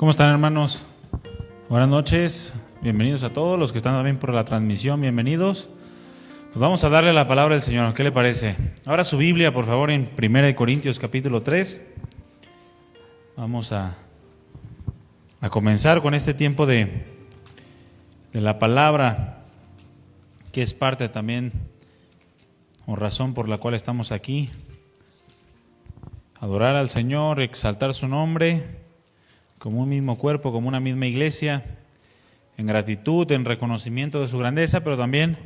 ¿Cómo están, hermanos? Buenas noches, bienvenidos a todos los que están también por la transmisión, bienvenidos. Pues vamos a darle la palabra al Señor, ¿qué le parece? Ahora su Biblia, por favor, en 1 Corintios capítulo 3. Vamos a comenzar con este tiempo de la palabra, que es parte también o razón por la cual estamos aquí. Adorar al Señor, exaltar su nombre como un mismo cuerpo, como una misma iglesia, en gratitud, en reconocimiento de su grandeza, pero también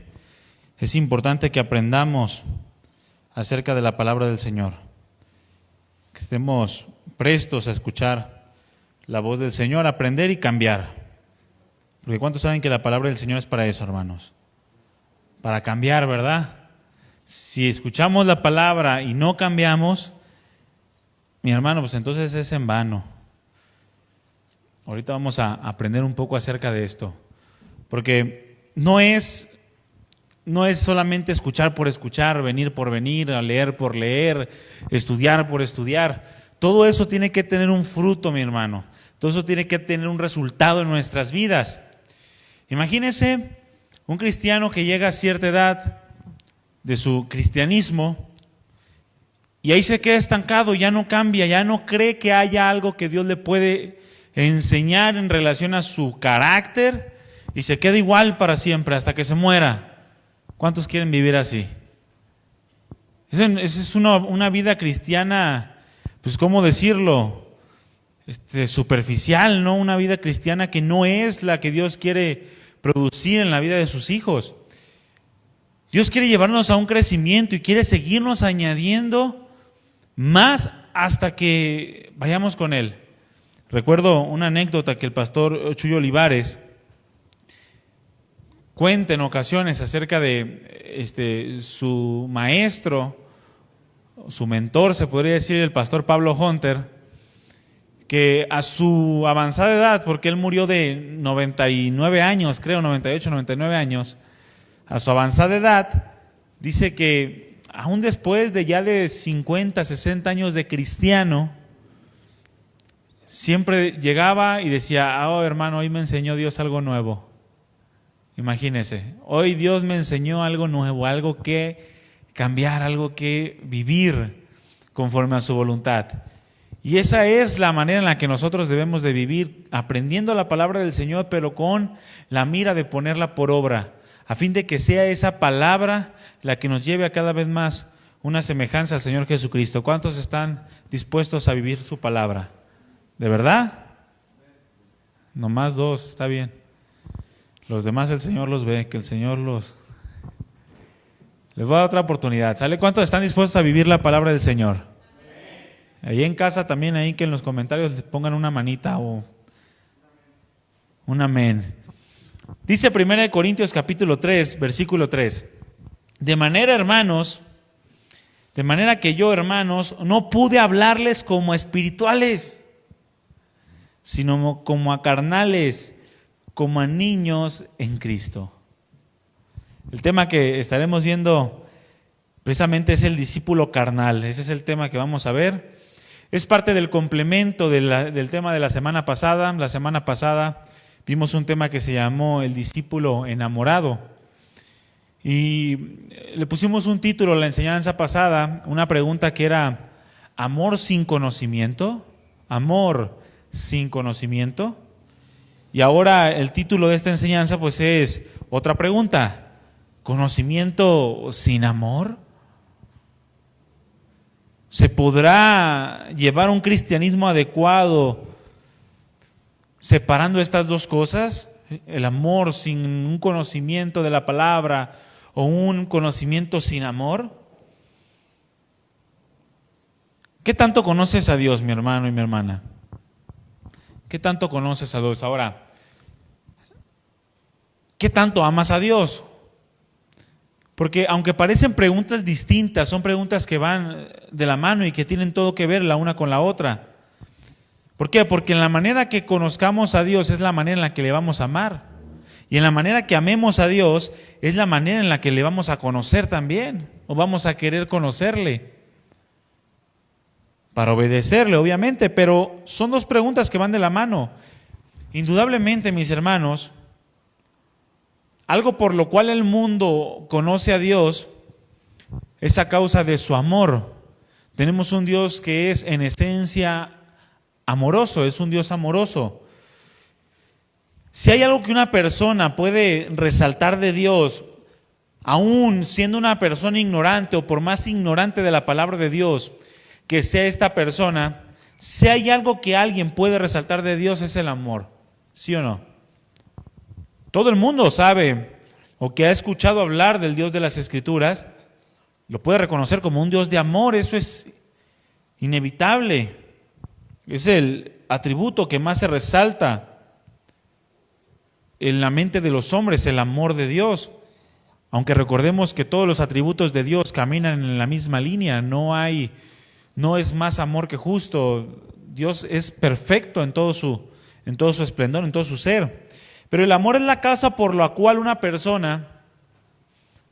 es importante que aprendamos acerca de la palabra del Señor, que estemos prestos a escuchar la voz del Señor, aprender y cambiar. Porque ¿cuántos saben que la palabra del Señor es para eso, hermanos? Para cambiar, ¿verdad? Si escuchamos la palabra y no cambiamos, mi hermano, pues entonces es en vano. Ahorita vamos a aprender un poco acerca de esto, porque no es solamente escuchar por escuchar, venir por venir, leer por leer, estudiar por estudiar. Todo eso tiene que tener un fruto, mi hermano. Todo eso tiene que tener un resultado en nuestras vidas. Imagínese un cristiano que llega a cierta edad de su cristianismo y ahí se queda estancado, ya no cambia, ya no cree que haya algo que Dios le puede enseñar en relación a su carácter y se queda igual para siempre hasta que se muera. ¿Cuántos quieren vivir así? Esa es una vida cristiana, pues ¿cómo decirlo? Superficial, ¿no? Una vida cristiana que no es la que Dios quiere producir en la vida de sus hijos. Dios quiere llevarnos a un crecimiento y quiere seguirnos añadiendo más hasta que vayamos con Él. Recuerdo una anécdota que el pastor Chuyo Olivares cuenta en ocasiones acerca de su maestro, su mentor, se podría decir, el pastor Pablo Hunter, que a su avanzada edad, porque él murió de 99 años, creo, 98, 99 años, a su avanzada edad, dice que aún después de ya de 50, 60 años de cristiano, siempre llegaba y decía, oh hermano, hoy me enseñó Dios algo nuevo. Imagínese, hoy Dios me enseñó algo nuevo, algo que cambiar, algo que vivir conforme a su voluntad. Y esa es la manera en la que nosotros debemos de vivir, aprendiendo la palabra del Señor, pero con la mira de ponerla por obra, a fin de que sea esa palabra la que nos lleve a cada vez más una semejanza al Señor Jesucristo. ¿Cuántos están dispuestos a vivir su palabra? ¿De verdad? Nomás dos, está bien. Los demás el Señor los ve, que el Señor les va a dar otra oportunidad. ¿Sale? ¿Cuántos están dispuestos a vivir la palabra del Señor? Ahí en casa también, ahí que en los comentarios les pongan una manita o un amén. Dice 1 Corintios capítulo 3, versículo 3. De manera que yo, hermanos, no pude hablarles como espirituales, sino como a carnales, como a niños en Cristo. El tema que estaremos viendo precisamente es el discípulo carnal. Ese es el tema que vamos a ver. Es parte del complemento del tema de la semana pasada. La semana pasada vimos un tema que se llamó el discípulo enamorado. Y le pusimos un título a la enseñanza pasada, una pregunta que era, ¿amor sin conocimiento? ¿Amor sin conocimiento? Y ahora el título de esta enseñanza pues es otra pregunta, ¿conocimiento sin amor? ¿Se podrá llevar un cristianismo adecuado separando estas dos cosas? El amor sin un conocimiento de la palabra o un conocimiento sin amor. ¿Qué tanto conoces a Dios, mi hermano y mi hermana? ¿Qué tanto conoces a Dios? Ahora, ¿qué tanto amas a Dios? Porque aunque parecen preguntas distintas, son preguntas que van de la mano y que tienen todo que ver la una con la otra. ¿Por qué? Porque en la manera que conozcamos a Dios es la manera en la que le vamos a amar. Y en la manera que amemos a Dios es la manera en la que le vamos a conocer también, o vamos a querer conocerle. para obedecerle, obviamente, pero son dos preguntas que van de la mano. Indudablemente, mis hermanos, algo por lo cual el mundo conoce a Dios es a causa de su amor. Tenemos un Dios que es en esencia amoroso, es un Dios amoroso. Si hay algo que una persona puede resaltar de Dios, aún siendo una persona ignorante o por más ignorante de la palabra de Dios que sea esta persona, si hay algo que alguien puede resaltar de Dios es el amor, ¿sí o no? Todo el mundo sabe o que ha escuchado hablar del Dios de las Escrituras, lo puede reconocer como un Dios de amor, eso es inevitable, es el atributo que más se resalta en la mente de los hombres, el amor de Dios. Aunque recordemos que todos los atributos de Dios caminan en la misma línea, no es más amor que justo. Dios es perfecto en todo su esplendor, en todo su ser. Pero el amor es la causa por la cual una persona,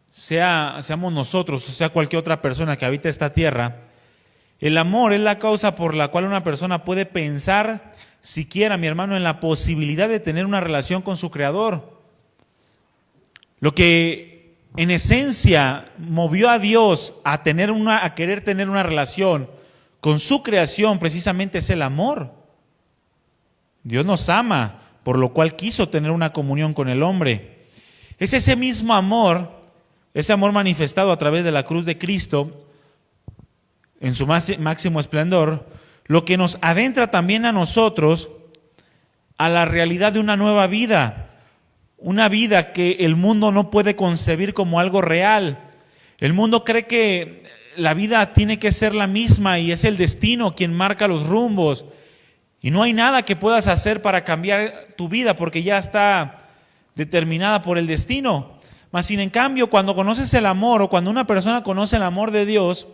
seamos nosotros o sea cualquier otra persona que habita esta tierra, el amor es la causa por la cual una persona puede pensar siquiera, mi hermano, en la posibilidad de tener una relación con su Creador. Lo que en esencia movió a Dios a querer tener una relación con su creación precisamente es el amor. Dios nos ama, por lo cual quiso tener una comunión con el hombre. Es ese mismo amor, ese amor manifestado a través de la cruz de Cristo, en su máximo esplendor, lo que nos adentra también a nosotros a la realidad de una nueva vida, una vida que el mundo no puede concebir como algo real. El mundo cree que la vida tiene que ser la misma y es el destino quien marca los rumbos y no hay nada que puedas hacer para cambiar tu vida porque ya está determinada por el destino. Mas sin en cambio, cuando conoces el amor o cuando una persona conoce el amor de Dios,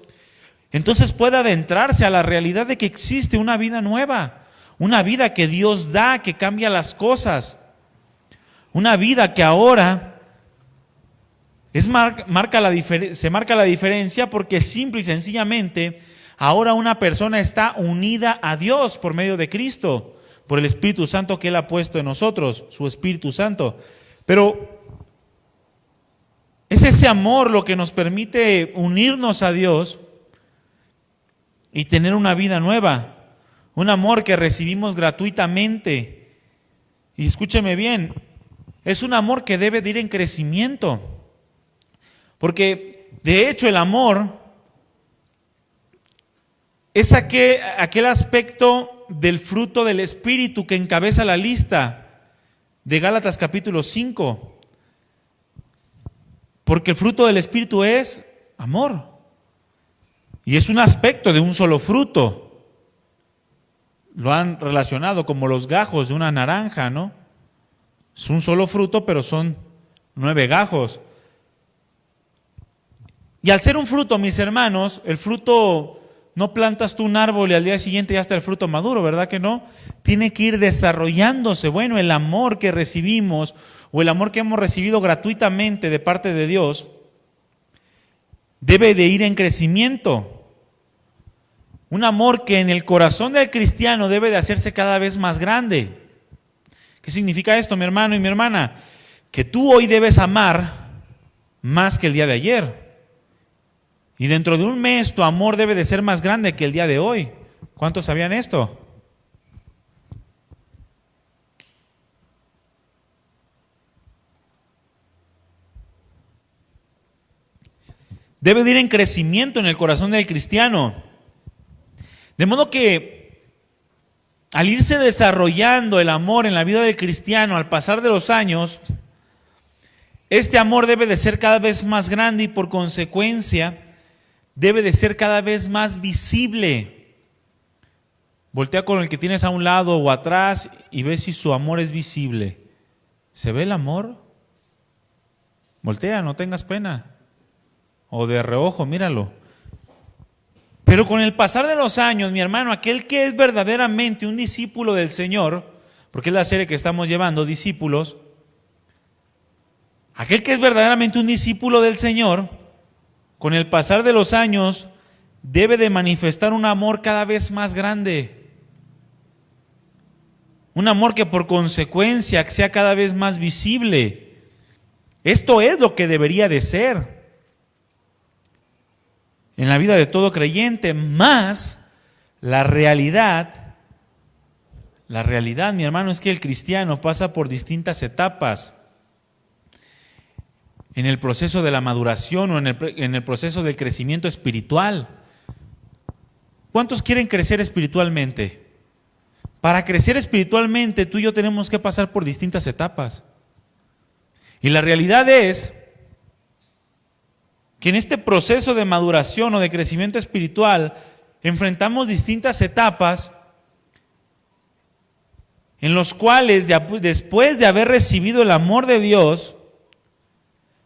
entonces puede adentrarse a la realidad de que existe una vida nueva, una vida que Dios da, que cambia las cosas, una vida que ahora se marca la diferencia porque simple y sencillamente ahora una persona está unida a Dios por medio de Cristo, por el Espíritu Santo que Él ha puesto en nosotros, su Espíritu Santo. Pero es ese amor lo que nos permite unirnos a Dios y tener una vida nueva, un amor que recibimos gratuitamente. Y escúcheme bien, es un amor que debe de ir en crecimiento, porque de hecho el amor es aquel aspecto del fruto del Espíritu que encabeza la lista de Gálatas capítulo 5, porque el fruto del Espíritu es amor. Y es un aspecto de un solo fruto. Lo han relacionado como los gajos de una naranja, ¿no? Es un solo fruto, pero son 9 gajos. Y al ser un fruto, mis hermanos, el fruto, no plantas tú un árbol y al día siguiente ya está el fruto maduro, ¿verdad que no? Tiene que ir desarrollándose. Bueno, el amor que recibimos o el amor que hemos recibido gratuitamente de parte de Dios debe de ir en crecimiento. Un amor que en el corazón del cristiano debe de hacerse cada vez más grande. ¿Qué significa esto, mi hermano y mi hermana? Que tú hoy debes amar más que el día de ayer. Y dentro de un mes tu amor debe de ser más grande que el día de hoy. ¿Cuántos sabían esto? Debe de ir en crecimiento en el corazón del cristiano. De modo que al irse desarrollando el amor en la vida del cristiano, al pasar de los años, este amor debe de ser cada vez más grande y por consecuencia debe de ser cada vez más visible. Voltea con el que tienes a un lado o atrás y ve si su amor es visible. ¿Se ve el amor? Voltea, no tengas pena. O de reojo, míralo. Pero con el pasar de los años, mi hermano, aquel que es verdaderamente un discípulo del Señor, porque es la serie que estamos llevando, discípulos, aquel que es verdaderamente un discípulo del Señor, con el pasar de los años, debe de manifestar un amor cada vez más grande. Un amor que por consecuencia sea cada vez más visible. Esto es lo que debería de ser en la vida de todo creyente, más la realidad, mi hermano, es que el cristiano pasa por distintas etapas en el proceso de la maduración o en el proceso del crecimiento espiritual. ¿Cuántos quieren crecer espiritualmente? Para crecer espiritualmente, tú y yo tenemos que pasar por distintas etapas. Y la realidad es que en este proceso de maduración o de crecimiento espiritual enfrentamos distintas etapas en los cuales después de haber recibido el amor de Dios,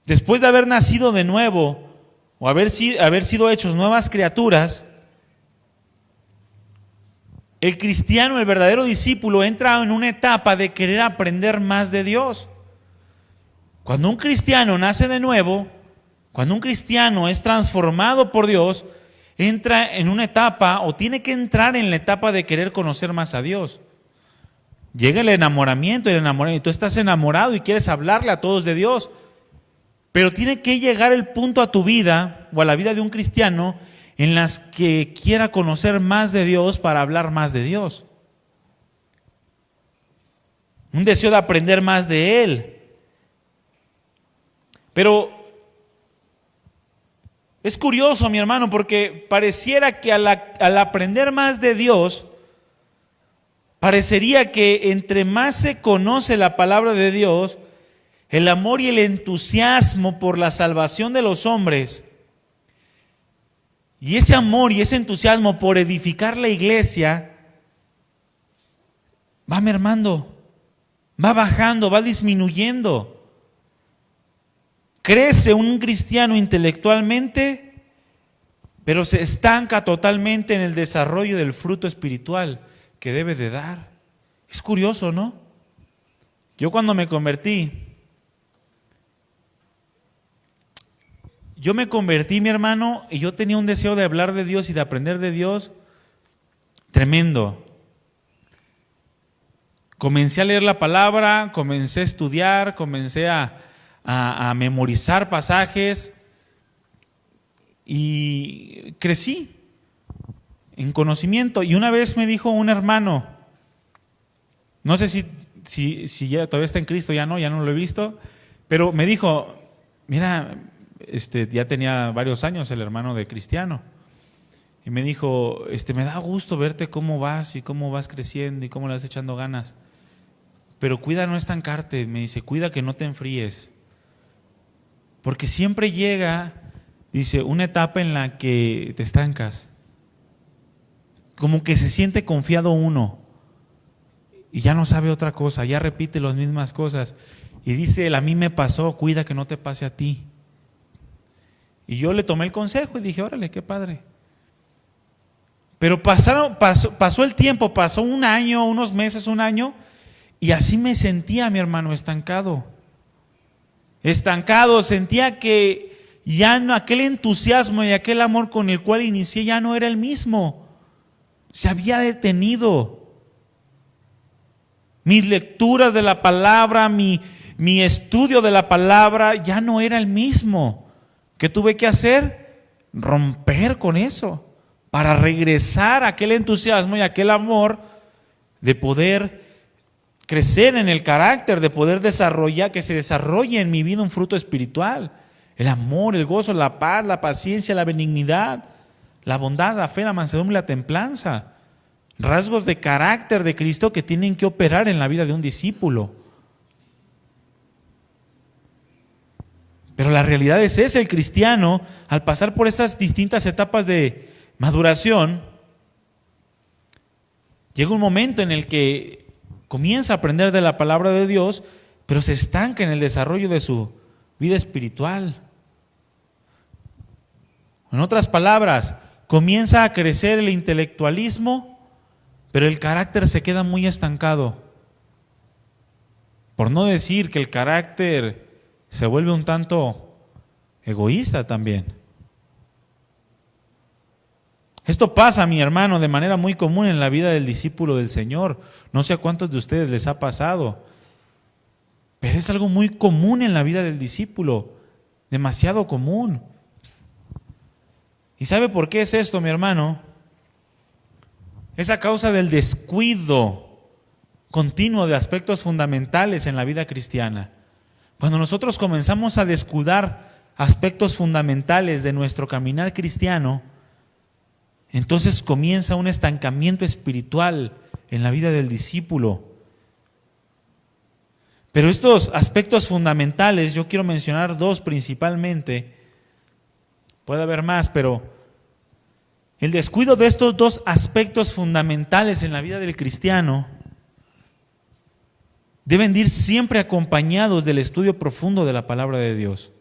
después de haber nacido de nuevo o haber sido hechos nuevas criaturas, el cristiano, el verdadero discípulo, entra en una etapa de querer aprender más de Dios. Cuando un cristiano nace de nuevo, cuando un cristiano es transformado por Dios, entra en una etapa o tiene que entrar en la etapa de querer conocer más a Dios. Llega el enamoramiento, y tú estás enamorado y quieres hablarle a todos de Dios. Pero tiene que llegar el punto a tu vida o a la vida de un cristiano en las que quiera conocer más de Dios para hablar más de Dios. Un deseo de aprender más de Él. Pero es curioso, mi hermano, porque pareciera que al aprender más de Dios, parecería que entre más se conoce la palabra de Dios, el amor y el entusiasmo por la salvación de los hombres, y ese amor y ese entusiasmo por edificar la iglesia, va mermando, va bajando, va disminuyendo. Crece un cristiano intelectualmente, pero se estanca totalmente en el desarrollo del fruto espiritual que debe de dar. Es curioso, ¿no? Yo cuando me convertí, mi hermano, y yo tenía un deseo de hablar de Dios y de aprender de Dios tremendo. Comencé a leer la palabra, comencé a estudiar, comencé a memorizar pasajes y crecí en conocimiento. Y una vez me dijo un hermano, no sé si ya todavía está en Cristo, ya no lo he visto, pero me dijo, mira, ya tenía varios años el hermano de Cristiano, y me dijo, me da gusto verte cómo vas y cómo vas creciendo y cómo le vas echando ganas, pero cuida no estancarte, me dice, cuida que no te enfríes, porque siempre llega, dice, una etapa en la que te estancas, como que se siente confiado uno y ya no sabe otra cosa, ya repite las mismas cosas, y dice él, a mí me pasó, cuida que no te pase a ti. Y yo le tomé el consejo y dije, órale, qué padre. Pero pasó el tiempo, pasó un año, unos meses, un año, y así me sentía, mi hermano, estancado, sentía que ya no, aquel entusiasmo y aquel amor con el cual inicié ya no era el mismo, se había detenido. Mis lecturas de la palabra, mi estudio de la palabra ya no era el mismo. ¿Qué tuve que hacer? Romper con eso para regresar a aquel entusiasmo y aquel amor de poder crecer en el carácter, de poder desarrollar, que se desarrolle en mi vida un fruto espiritual. El amor, el gozo, la paz, la paciencia, la benignidad, la bondad, la fe, la mansedumbre y la templanza. Rasgos de carácter de Cristo que tienen que operar en la vida de un discípulo. Pero la realidad es esa, el cristiano, al pasar por estas distintas etapas de maduración, llega un momento en el que comienza a aprender de la palabra de Dios, pero se estanca en el desarrollo de su vida espiritual. En otras palabras, comienza a crecer el intelectualismo, pero el carácter se queda muy estancado. Por no decir que el carácter se vuelve un tanto egoísta también. Esto pasa, mi hermano, de manera muy común en la vida del discípulo del Señor. No sé a cuántos de ustedes les ha pasado, pero es algo muy común en la vida del discípulo, demasiado común. ¿Y sabe por qué es esto, mi hermano? Es a causa del descuido continuo de aspectos fundamentales en la vida cristiana. Cuando nosotros comenzamos a descuidar aspectos fundamentales de nuestro caminar cristiano, entonces comienza un estancamiento espiritual en la vida del discípulo. Pero estos aspectos fundamentales, yo quiero mencionar dos principalmente. Puede haber más, pero el descuido de estos dos aspectos fundamentales en la vida del cristiano deben ir siempre acompañados del estudio profundo de la palabra de Dios.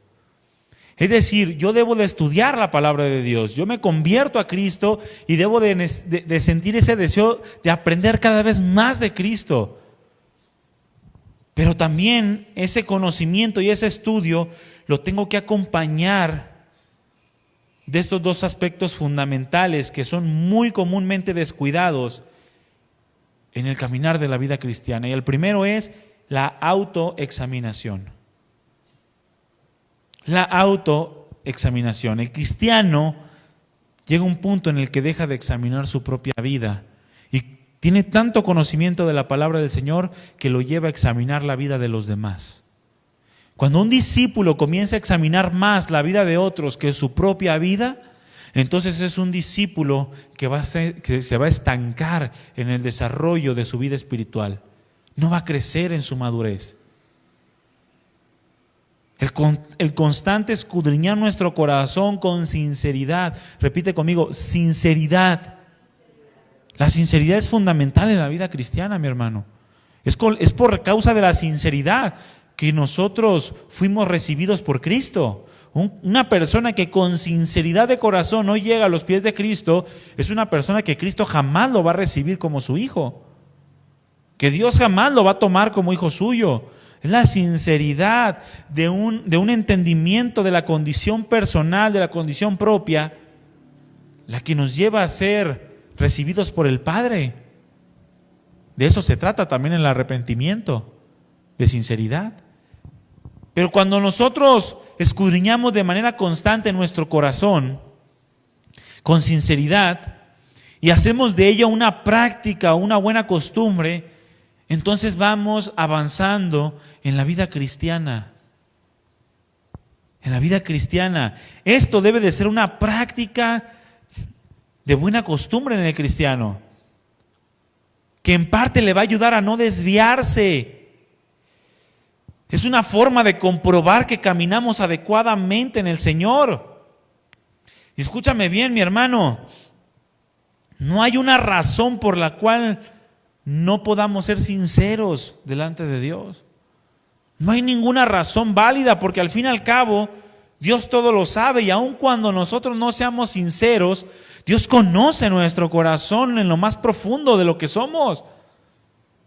Es decir, yo debo de estudiar la palabra de Dios. Yo me convierto a Cristo y debo de sentir ese deseo de aprender cada vez más de Cristo. Pero también ese conocimiento y ese estudio lo tengo que acompañar de estos dos aspectos fundamentales que son muy comúnmente descuidados en el caminar de la vida cristiana. Y el primero es la autoexaminación. La autoexaminación. El cristiano llega a un punto en el que deja de examinar su propia vida y tiene tanto conocimiento de la palabra del Señor que lo lleva a examinar la vida de los demás. Cuando un discípulo comienza a examinar más la vida de otros que su propia vida, entonces es un discípulo que se va a estancar en el desarrollo de su vida espiritual. No va a crecer en su madurez. El constante escudriñar nuestro corazón con sinceridad. Repite conmigo, sinceridad. La sinceridad es fundamental en la vida cristiana, mi hermano. Es por causa de la sinceridad que nosotros fuimos recibidos por Cristo. Una persona que con sinceridad de corazón no llega a los pies de Cristo es una persona que Cristo jamás lo va a recibir como su hijo. Que Dios jamás lo va a tomar como hijo suyo. Es la sinceridad de un entendimiento de la condición personal, de la condición propia, la que nos lleva a ser recibidos por el Padre. De eso se trata también el arrepentimiento, de sinceridad. Pero cuando nosotros escudriñamos de manera constante nuestro corazón, con sinceridad, y hacemos de ella una práctica, una buena costumbre, entonces vamos avanzando en la vida cristiana. En la vida cristiana. Esto debe de ser una práctica de buena costumbre en el cristiano, que en parte le va a ayudar a no desviarse. Es una forma de comprobar que caminamos adecuadamente en el Señor. Y escúchame bien, mi hermano, no hay una razón por la cual no podamos ser sinceros delante de Dios. No hay ninguna razón válida, porque al fin y al cabo Dios todo lo sabe, y aun cuando nosotros no seamos sinceros, Dios conoce nuestro corazón en lo más profundo de lo que somos.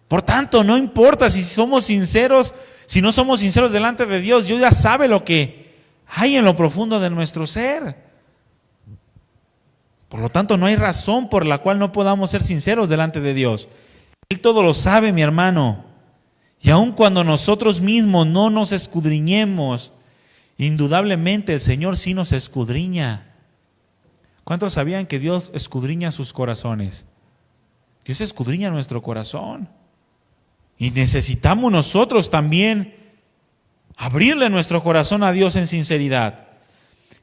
Por tanto, no importa si somos sinceros, si no somos sinceros delante de Dios, Dios ya sabe lo que hay en lo profundo de nuestro ser. Por lo tanto, no hay razón por la cual no podamos ser sinceros delante de Dios. Él todo lo sabe, mi hermano. Y aun cuando nosotros mismos no nos escudriñemos, indudablemente el Señor sí nos escudriña. ¿Cuántos sabían que Dios escudriña sus corazones? Dios escudriña nuestro corazón. Y necesitamos nosotros también abrirle nuestro corazón a Dios en sinceridad.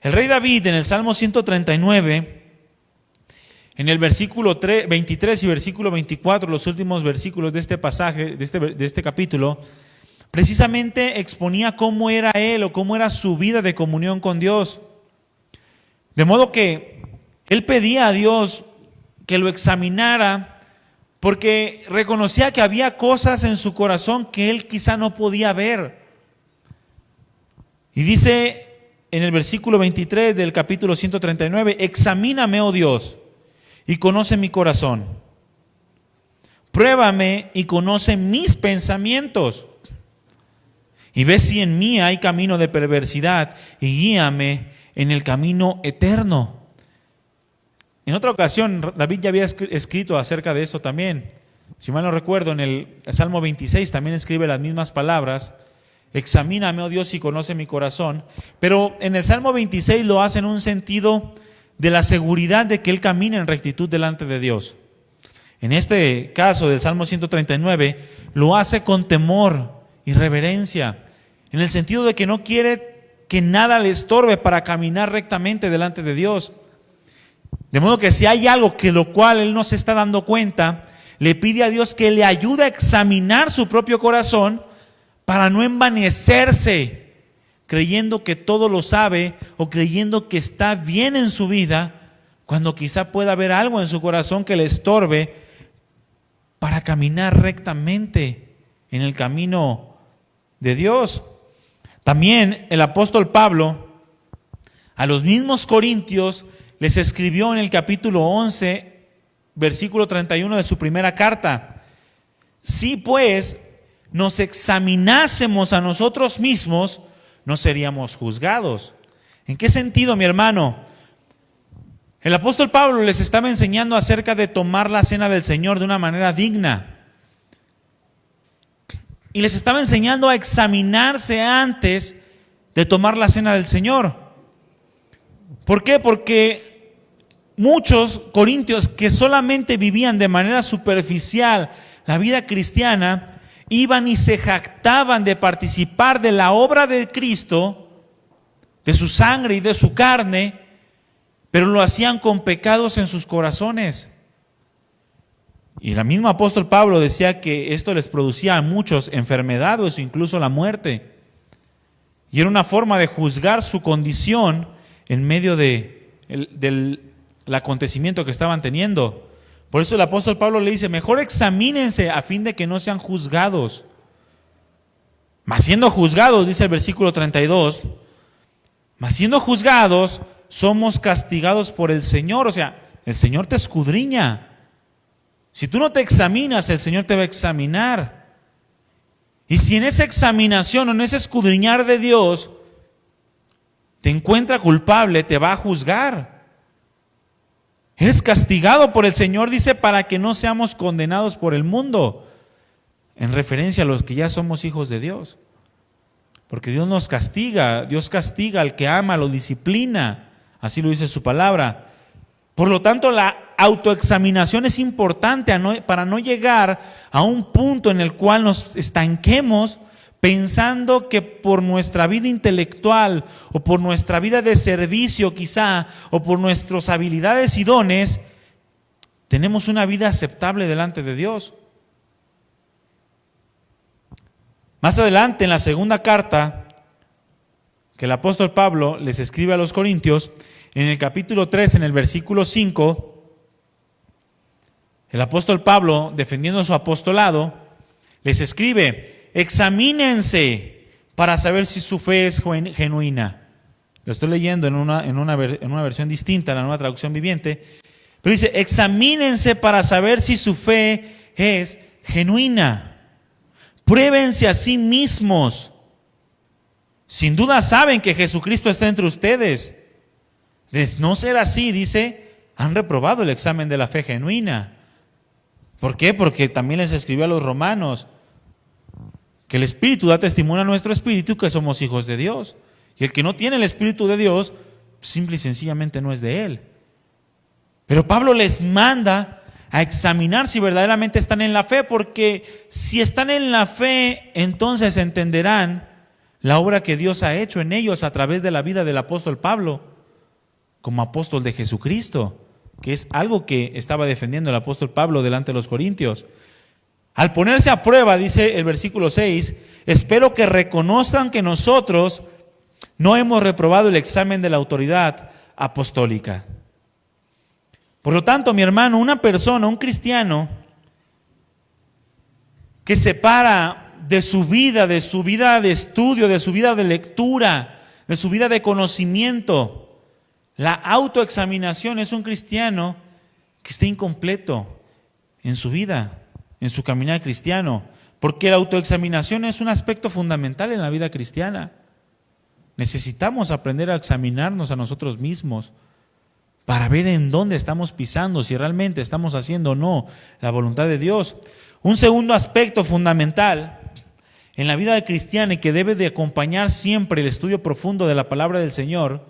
El rey David en el Salmo 139, en el versículo 23 y versículo 24, los últimos versículos de este pasaje, de este capítulo, precisamente exponía cómo era él o cómo era su vida de comunión con Dios. De modo que él pedía a Dios que lo examinara, porque reconocía que había cosas en su corazón que él quizá no podía ver. Y dice en el versículo 23 del capítulo 139, examíname, oh Dios, y conoce mi corazón. Pruébame y conoce mis pensamientos. Y ve si en mí hay camino de perversidad y guíame en el camino eterno. En otra ocasión, David ya había escrito acerca de esto también. Si mal no recuerdo, en el Salmo 26 también escribe las mismas palabras. Examíname, oh Dios, y conoce mi corazón. Pero en el Salmo 26 lo hace en un sentido de la seguridad de que él camina en rectitud delante de Dios. En este caso del Salmo 139, lo hace con temor y reverencia, en el sentido de que no quiere que nada le estorbe para caminar rectamente delante de Dios. De modo que si hay algo que lo cual él no se está dando cuenta, le pide a Dios que le ayude a examinar su propio corazón para no envanecerse, creyendo que todo lo sabe o creyendo que está bien en su vida, cuando quizá pueda haber algo en su corazón que le estorbe para caminar rectamente en el camino de Dios. También el apóstol Pablo a los mismos corintios les escribió en el capítulo 11, versículo 31 de su primera carta: si pues nos examinásemos a nosotros mismos, no seríamos juzgados. ¿En qué sentido, mi hermano? El apóstol Pablo les estaba enseñando acerca de tomar la cena del Señor de una manera digna. Y les estaba enseñando a examinarse antes de tomar la cena del Señor. ¿Por qué? Porque muchos corintios que solamente vivían de manera superficial la vida cristiana, iban y se jactaban de participar de la obra de Cristo, de su sangre y de su carne, pero lo hacían con pecados en sus corazones. Y el mismo apóstol Pablo decía que esto les producía a muchos enfermedades o incluso la muerte. Y era una forma de juzgar su condición en medio del acontecimiento que estaban teniendo. Por eso el apóstol Pablo le dice: mejor examínense a fin de que no sean juzgados. Mas siendo juzgados, dice el versículo 32, mas siendo juzgados, somos castigados por el Señor. O sea, el Señor te escudriña. Si tú no te examinas, el Señor te va a examinar. Y si en esa examinación o en ese escudriñar de Dios te encuentra culpable, te va a juzgar. Eres castigado por el Señor, dice, para que no seamos condenados por el mundo, en referencia a los que ya somos hijos de Dios. Porque Dios nos castiga, Dios castiga al que ama, lo disciplina, así lo dice su palabra. Por lo tanto, la autoexaminación es importante para no llegar a un punto en el cual nos estanquemos pensando que por nuestra vida intelectual o por nuestra vida de servicio quizá o por nuestras habilidades y dones tenemos una vida aceptable delante de Dios. Más adelante, en la segunda carta que el apóstol Pablo les escribe a los corintios, en el capítulo 3, en el versículo 5, el apóstol Pablo, defendiendo su apostolado, les escribe: examínense para saber si su fe es genuina. Lo estoy leyendo en una versión distinta, la Nueva Traducción Viviente. Pero dice: examínense para saber si su fe es genuina. Pruébense a sí mismos. Sin duda saben que Jesucristo está entre ustedes. De no ser así, dice, han reprobado el examen de la fe genuina. ¿Por qué? Porque también les escribió a los romanos que el Espíritu da testimonio a nuestro espíritu que somos hijos de Dios. Y el que no tiene el Espíritu de Dios, simple y sencillamente no es de Él. Pero Pablo les manda a examinar si verdaderamente están en la fe, porque si están en la fe, entonces entenderán la obra que Dios ha hecho en ellos a través de la vida del apóstol Pablo, como apóstol de Jesucristo, que es algo que estaba defendiendo el apóstol Pablo delante de los corintios. Al ponerse a prueba, dice el versículo 6, espero que reconozcan que nosotros no hemos reprobado el examen de la autoridad apostólica. Por lo tanto, mi hermano, una persona, un cristiano, que separa de su vida de estudio, de su vida de lectura, de su vida de conocimiento, la autoexaminación, es un cristiano que está incompleto en su vida, en su caminar cristiano, porque la autoexaminación es un aspecto fundamental en la vida cristiana. Necesitamos aprender a examinarnos a nosotros mismos para ver en dónde estamos pisando, si realmente estamos haciendo o no la voluntad de Dios. Un segundo aspecto fundamental en la vida del cristiano y que debe de acompañar siempre el estudio profundo de la palabra del Señor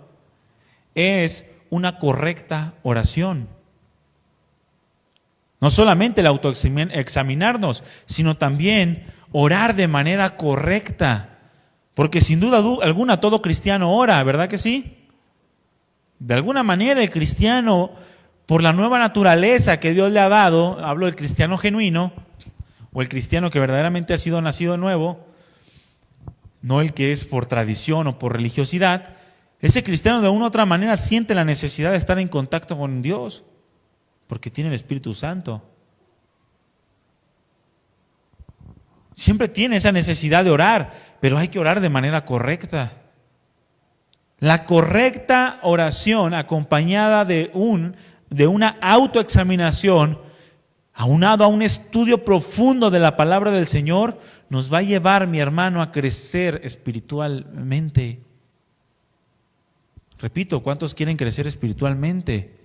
es una correcta oración. No solamente el autoexaminarnos, sino también orar de manera correcta. Porque sin duda alguna todo cristiano ora, ¿verdad que sí? De alguna manera el cristiano, por la nueva naturaleza que Dios le ha dado, hablo del cristiano genuino, o el cristiano que verdaderamente ha sido nacido de nuevo, no el que es por tradición o por religiosidad, ese cristiano de una u otra manera siente la necesidad de estar en contacto con Dios, porque tiene el Espíritu Santo. Siempre tiene esa necesidad de orar, pero hay que orar de manera correcta. La correcta oración acompañada de una autoexaminación, aunado a un estudio profundo de la palabra del Señor, nos va a llevar, mi hermano, a crecer espiritualmente. Repito, ¿cuántos quieren crecer espiritualmente?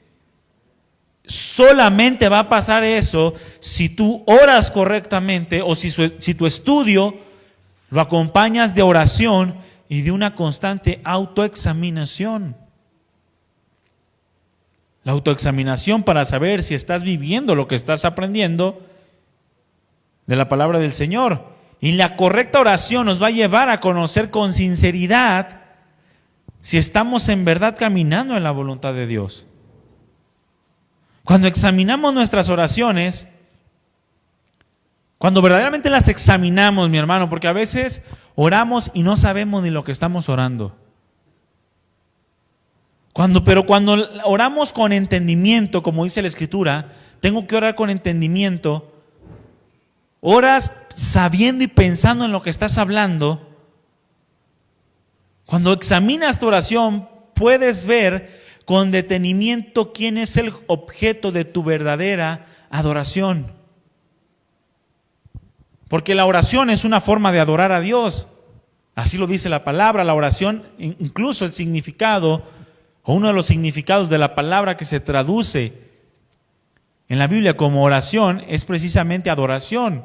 Solamente va a pasar eso si tú oras correctamente o si tu estudio lo acompañas de oración y de una constante autoexaminación. La autoexaminación para saber si estás viviendo lo que estás aprendiendo de la palabra del Señor. Y la correcta oración nos va a llevar a conocer con sinceridad si estamos en verdad caminando en la voluntad de Dios. Cuando examinamos nuestras oraciones, cuando verdaderamente las examinamos, mi hermano, porque a veces oramos y no sabemos ni lo que estamos orando. Pero cuando oramos con entendimiento, como dice la Escritura, tengo que orar con entendimiento, oras sabiendo y pensando en lo que estás hablando. Cuando examinas tu oración, puedes ver con detenimiento quién es el objeto de tu verdadera adoración. Porque la oración es una forma de adorar a Dios. Así lo dice la palabra. La oración, incluso el significado, o uno de los significados de la palabra que se traduce en la Biblia como oración, es precisamente adoración.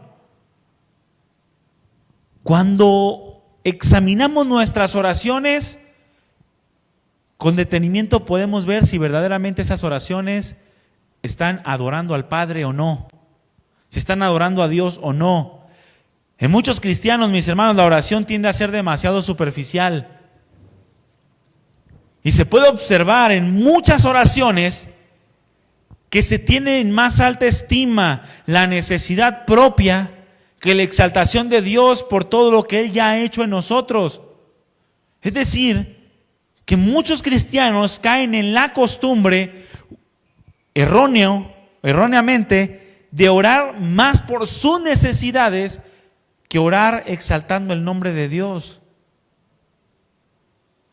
Cuando examinamos nuestras oraciones, con detenimiento podemos ver si verdaderamente esas oraciones están adorando al Padre o no, si están adorando a Dios o no. En muchos cristianos, mis hermanos, la oración tiende a ser demasiado superficial. Y se puede observar en muchas oraciones que se tiene en más alta estima la necesidad propia que la exaltación de Dios por todo lo que Él ya ha hecho en nosotros. Es decir, que muchos cristianos caen en la costumbre erróneamente de orar más por sus necesidades que orar exaltando el nombre de Dios,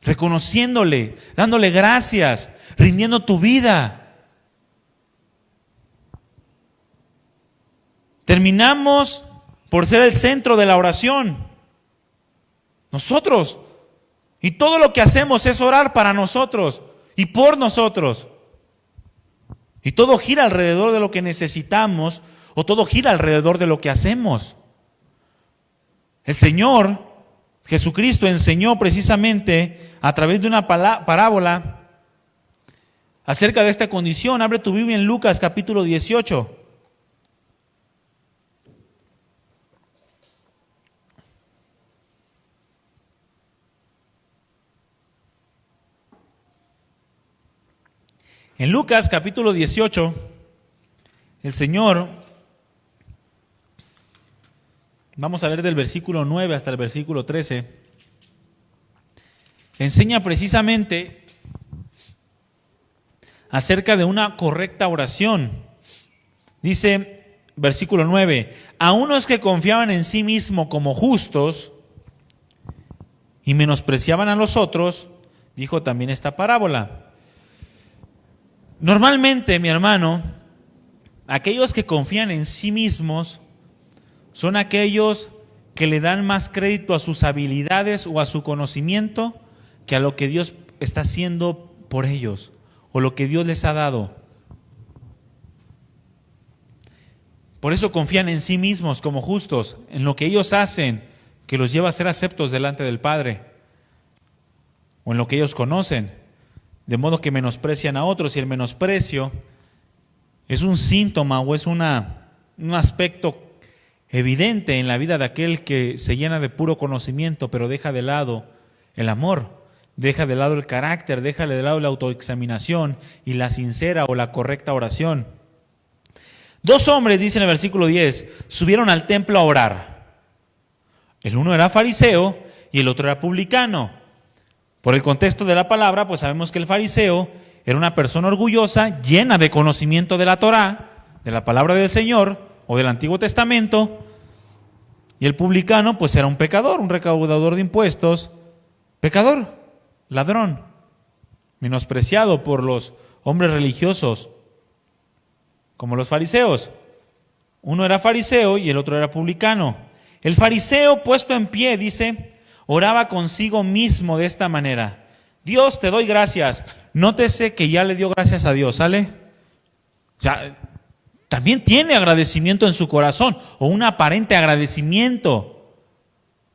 reconociéndole, dándole gracias, rindiendo tu vida. Terminamos por ser el centro de la oración, nosotros. Y todo lo que hacemos es orar para nosotros y por nosotros. Y todo gira alrededor de lo que necesitamos o todo gira alrededor de lo que hacemos. El Señor Jesucristo enseñó precisamente a través de una parábola acerca de esta condición. Abre tu Biblia en Lucas capítulo 18. En Lucas capítulo 18, el Señor, vamos a leer del versículo 9 hasta el versículo 13, enseña precisamente acerca de una correcta oración. Dice, versículo 9, a unos que confiaban en sí mismos como justos y menospreciaban a los otros, dijo también esta parábola. Normalmente, mi hermano, aquellos que confían en sí mismos son aquellos que le dan más crédito a sus habilidades o a su conocimiento que a lo que Dios está haciendo por ellos o lo que Dios les ha dado. Por eso confían en sí mismos como justos, en lo que ellos hacen, que los lleva a ser aceptos delante del Padre, o en lo que ellos conocen, de modo que menosprecian a otros, y el menosprecio es un síntoma o es un aspecto evidente en la vida de aquel que se llena de puro conocimiento, pero deja de lado el amor, deja de lado el carácter, deja de lado la autoexaminación y la sincera o la correcta oración. 2 hombres, dice en el versículo 10, subieron al templo a orar. El uno era fariseo y el otro era publicano. Por el contexto de la palabra, pues sabemos que el fariseo era una persona orgullosa, llena de conocimiento de la Torá, de la palabra del Señor o del Antiguo Testamento. Y el publicano, pues era un pecador, un recaudador de impuestos, pecador, ladrón, menospreciado por los hombres religiosos, como los fariseos. Uno era fariseo y el otro era publicano. El fariseo, puesto en pie, dice, oraba consigo mismo de esta manera: Dios, te doy gracias. Nótese que ya le dio gracias a Dios, ¿sale? O sea, también tiene agradecimiento en su corazón, o un aparente agradecimiento.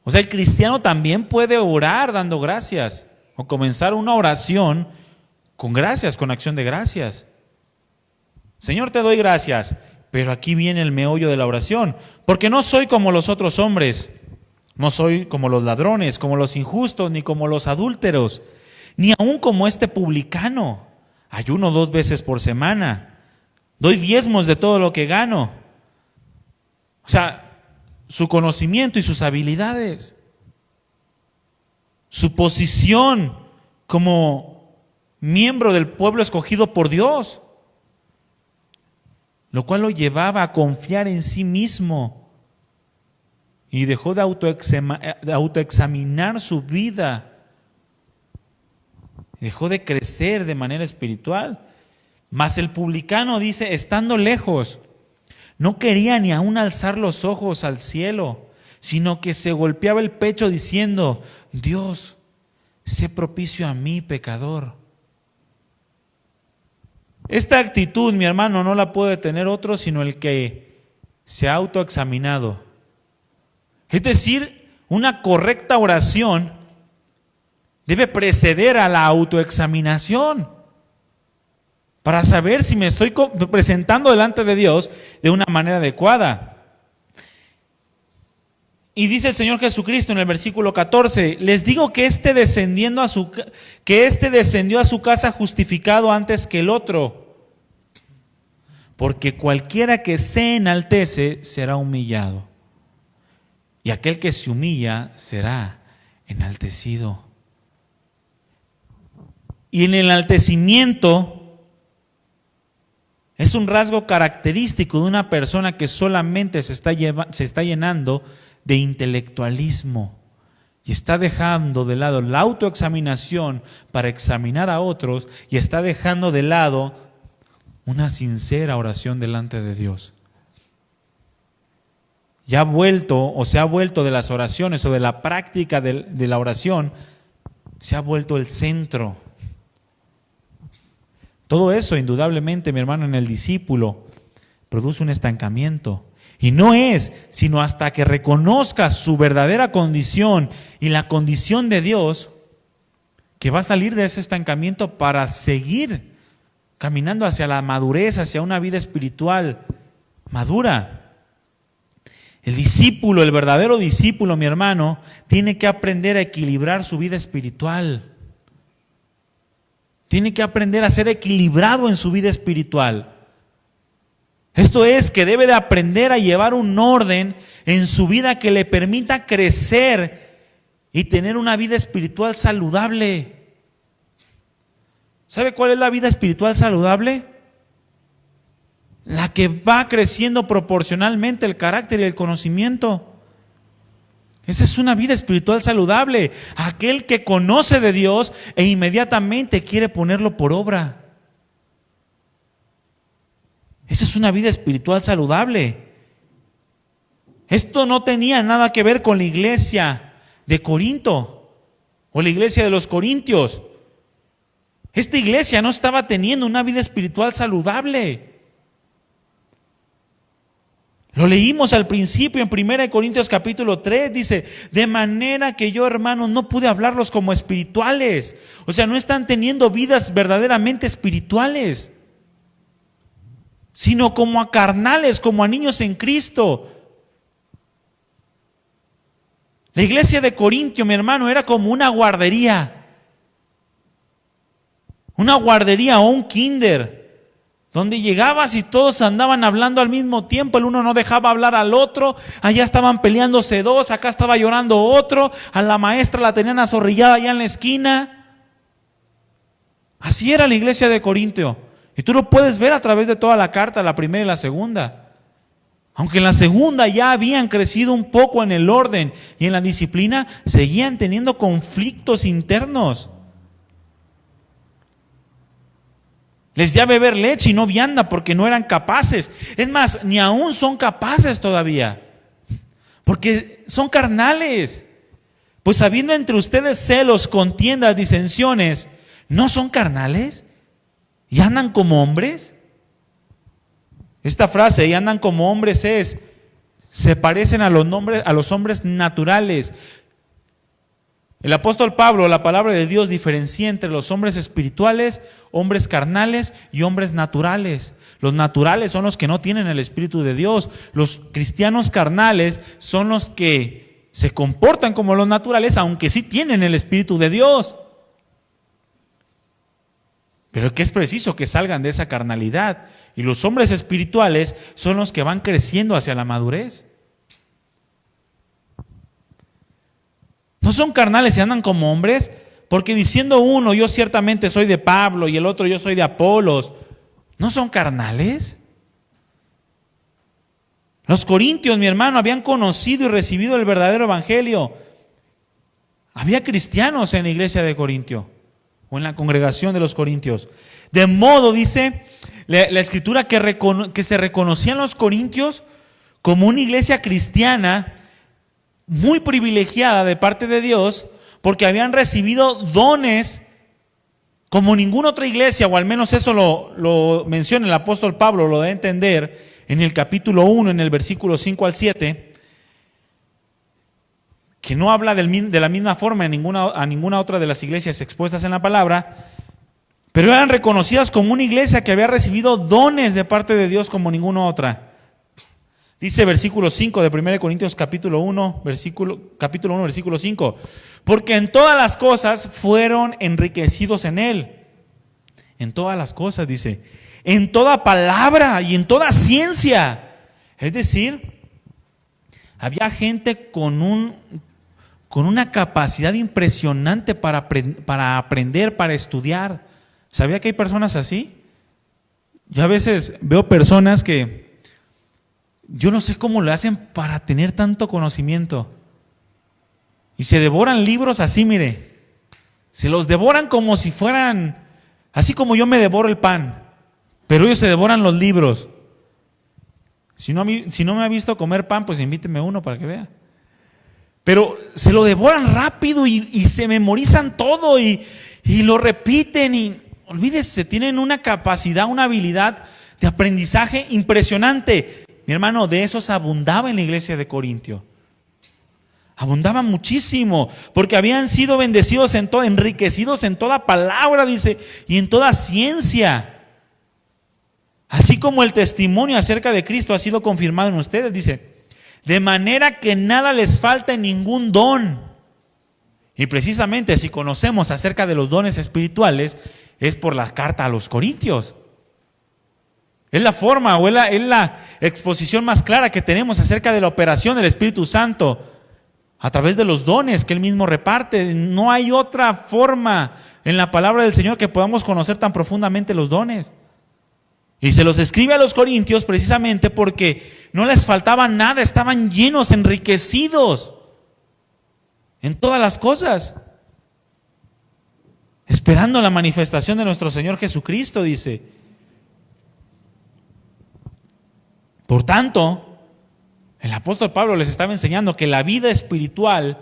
O sea, el cristiano también puede orar dando gracias, o comenzar una oración con gracias, con acción de gracias. Señor, te doy gracias, pero aquí viene el meollo de la oración, porque no soy como los otros hombres, no soy como los ladrones, como los injustos, ni como los adúlteros, ni aun como este publicano. Ayuno 2 veces por semana, doy diezmos de todo lo que gano. O sea, su conocimiento y sus habilidades, su posición como miembro del pueblo escogido por Dios, lo cual lo llevaba a confiar en sí mismo y dejó de autoexaminar su vida, dejó de crecer de manera espiritual. Mas el publicano dice, estando lejos, no quería ni aún alzar los ojos al cielo, sino que se golpeaba el pecho diciendo: Dios, sé propicio a mí, pecador. Esta actitud, mi hermano, no la puede tener otro sino el que se ha autoexaminado. Es decir, una correcta oración debe preceder a la autoexaminación para saber si me estoy presentando delante de Dios de una manera adecuada. Y dice el Señor Jesucristo en el versículo 14, les digo que este descendió a su casa justificado antes que el otro, porque cualquiera que se enaltece será humillado, y aquel que se humilla será enaltecido. Y el enaltecimiento es un rasgo característico de una persona que solamente se está llenando de intelectualismo y está dejando de lado la autoexaminación para examinar a otros y está dejando de lado una sincera oración delante de Dios. Ya se ha vuelto de las oraciones o de la práctica de la oración, se ha vuelto el centro. Todo eso, indudablemente, mi hermano, en el discípulo produce un estancamiento. Y no es sino hasta que reconozca su verdadera condición y la condición de Dios que va a salir de ese estancamiento para seguir caminando hacia la madurez, hacia una vida espiritual madura. El discípulo, el verdadero discípulo, mi hermano, tiene que aprender a equilibrar su vida espiritual. Tiene que aprender a ser equilibrado en su vida espiritual. Esto es, que debe de aprender a llevar un orden en su vida que le permita crecer y tener una vida espiritual saludable. ¿Sabe cuál es la vida espiritual saludable? La que va creciendo proporcionalmente el carácter y el conocimiento. Esa es una vida espiritual saludable. Aquel que conoce de Dios e inmediatamente quiere ponerlo por obra. Esa es una vida espiritual saludable. Esto no tenía nada que ver con la iglesia de Corinto o la iglesia de los corintios. Esta iglesia no estaba teniendo una vida espiritual saludable. Lo leímos al principio en 1 Corintios capítulo 3, dice, de manera que yo, hermanos, no pude hablarlos como espirituales. O sea, no están teniendo vidas verdaderamente espirituales, sino como a carnales, como a niños en Cristo. La iglesia de Corintio, mi hermano, era como una guardería o un kinder, donde llegabas y todos andaban hablando al mismo tiempo, el uno no dejaba hablar al otro, allá estaban peleándose dos, acá estaba llorando otro, a la maestra la tenían azorrillada allá en la esquina. Así era la iglesia de Corintio, y tú lo puedes ver a través de toda la carta, la primera y la segunda. Aunque en la segunda ya habían crecido un poco en el orden y en la disciplina, seguían teniendo conflictos internos. Les di a beber leche y no vianda porque no eran capaces. Es más, ni aún son capaces todavía, porque son carnales. Pues habiendo entre ustedes celos, contiendas, disensiones, ¿no son carnales? ¿Y andan como hombres? Esta frase, y andan como hombres, se parecen a los hombres naturales. El apóstol Pablo, la palabra de Dios, diferencia entre los hombres espirituales, hombres carnales y hombres naturales. Los naturales son los que no tienen el Espíritu de Dios. Los cristianos carnales son los que se comportan como los naturales, aunque sí tienen el Espíritu de Dios. Pero que es preciso que salgan de esa carnalidad. Y los hombres espirituales son los que van creciendo hacia la madurez. No son carnales y andan como hombres, porque diciendo uno, yo ciertamente soy de Pablo, y el otro, yo soy de Apolos, ¿no son carnales? Los corintios, mi hermano, habían conocido y recibido el verdadero evangelio. Había cristianos en la iglesia de Corintio, o en la congregación de los corintios. De modo, dice la escritura, que se reconocían los corintios como una iglesia cristiana muy privilegiada de parte de Dios, porque habían recibido dones como ninguna otra iglesia, o al menos eso lo menciona el apóstol Pablo, lo da a entender en el capítulo 1, en el versículo 5 al 7, que no habla de la misma forma a ninguna otra de las iglesias expuestas en la palabra, pero eran reconocidas como una iglesia que había recibido dones de parte de Dios como ninguna otra. Dice versículo 5 de 1 Corintios capítulo 1, versículo 5. Porque en todas las cosas fueron enriquecidos en él. En todas las cosas, dice. En toda palabra y en toda ciencia. Es decir, había gente con una capacidad impresionante para aprender, para estudiar. ¿Sabía que hay personas así? Yo a veces veo personas que yo no sé cómo lo hacen para tener tanto conocimiento. Y se devoran libros así, mire. Se los devoran como si fueran, así como yo me devoro el pan. Pero ellos se devoran los libros. Si no me ha visto comer pan, pues invíteme uno para que vea. Pero se lo devoran rápido y se memorizan todo y lo repiten. Y olvídese, tienen una capacidad, una habilidad de aprendizaje impresionante. Mi hermano, de esos abundaba en la iglesia de Corintio. Abundaban muchísimo, porque habían sido bendecidos enriquecidos en toda palabra, dice, y en toda ciencia. Así como el testimonio acerca de Cristo ha sido confirmado en ustedes, dice, de manera que nada les falta en ningún don. Y precisamente si conocemos acerca de los dones espirituales, es por la carta a los Corintios. Es la forma o es la exposición más clara que tenemos acerca de la operación del Espíritu Santo a través de los dones que Él mismo reparte. No hay otra forma en la palabra del Señor que podamos conocer tan profundamente los dones. Y se los escribe a los corintios precisamente porque no les faltaba nada, estaban llenos, enriquecidos en todas las cosas, esperando la manifestación de nuestro Señor Jesucristo, dice. Por tanto, el apóstol Pablo les estaba enseñando que la vida espiritual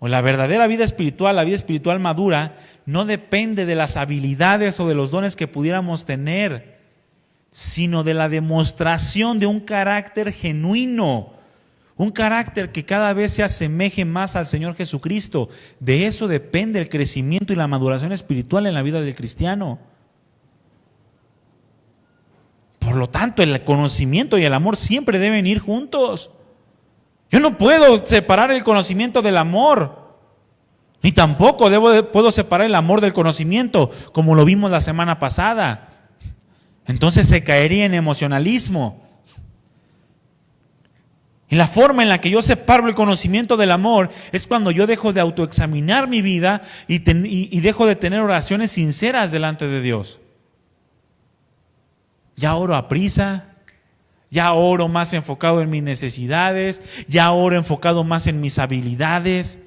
o la verdadera vida espiritual, la vida espiritual madura, no depende de las habilidades o de los dones que pudiéramos tener, sino de la demostración de un carácter genuino, un carácter que cada vez se asemeje más al Señor Jesucristo. De eso depende el crecimiento y la maduración espiritual en la vida del cristiano. Por lo tanto, el conocimiento y el amor siempre deben ir juntos. Yo no puedo separar el conocimiento del amor, ni tampoco puedo separar el amor del conocimiento, como lo vimos la semana pasada. Entonces se caería en emocionalismo. Y la forma en la que yo separo el conocimiento del amor es cuando yo dejo de autoexaminar mi vida y dejo de tener oraciones sinceras delante de Dios. Ya oro a prisa, ya oro más enfocado en mis necesidades, ya oro enfocado más en mis habilidades,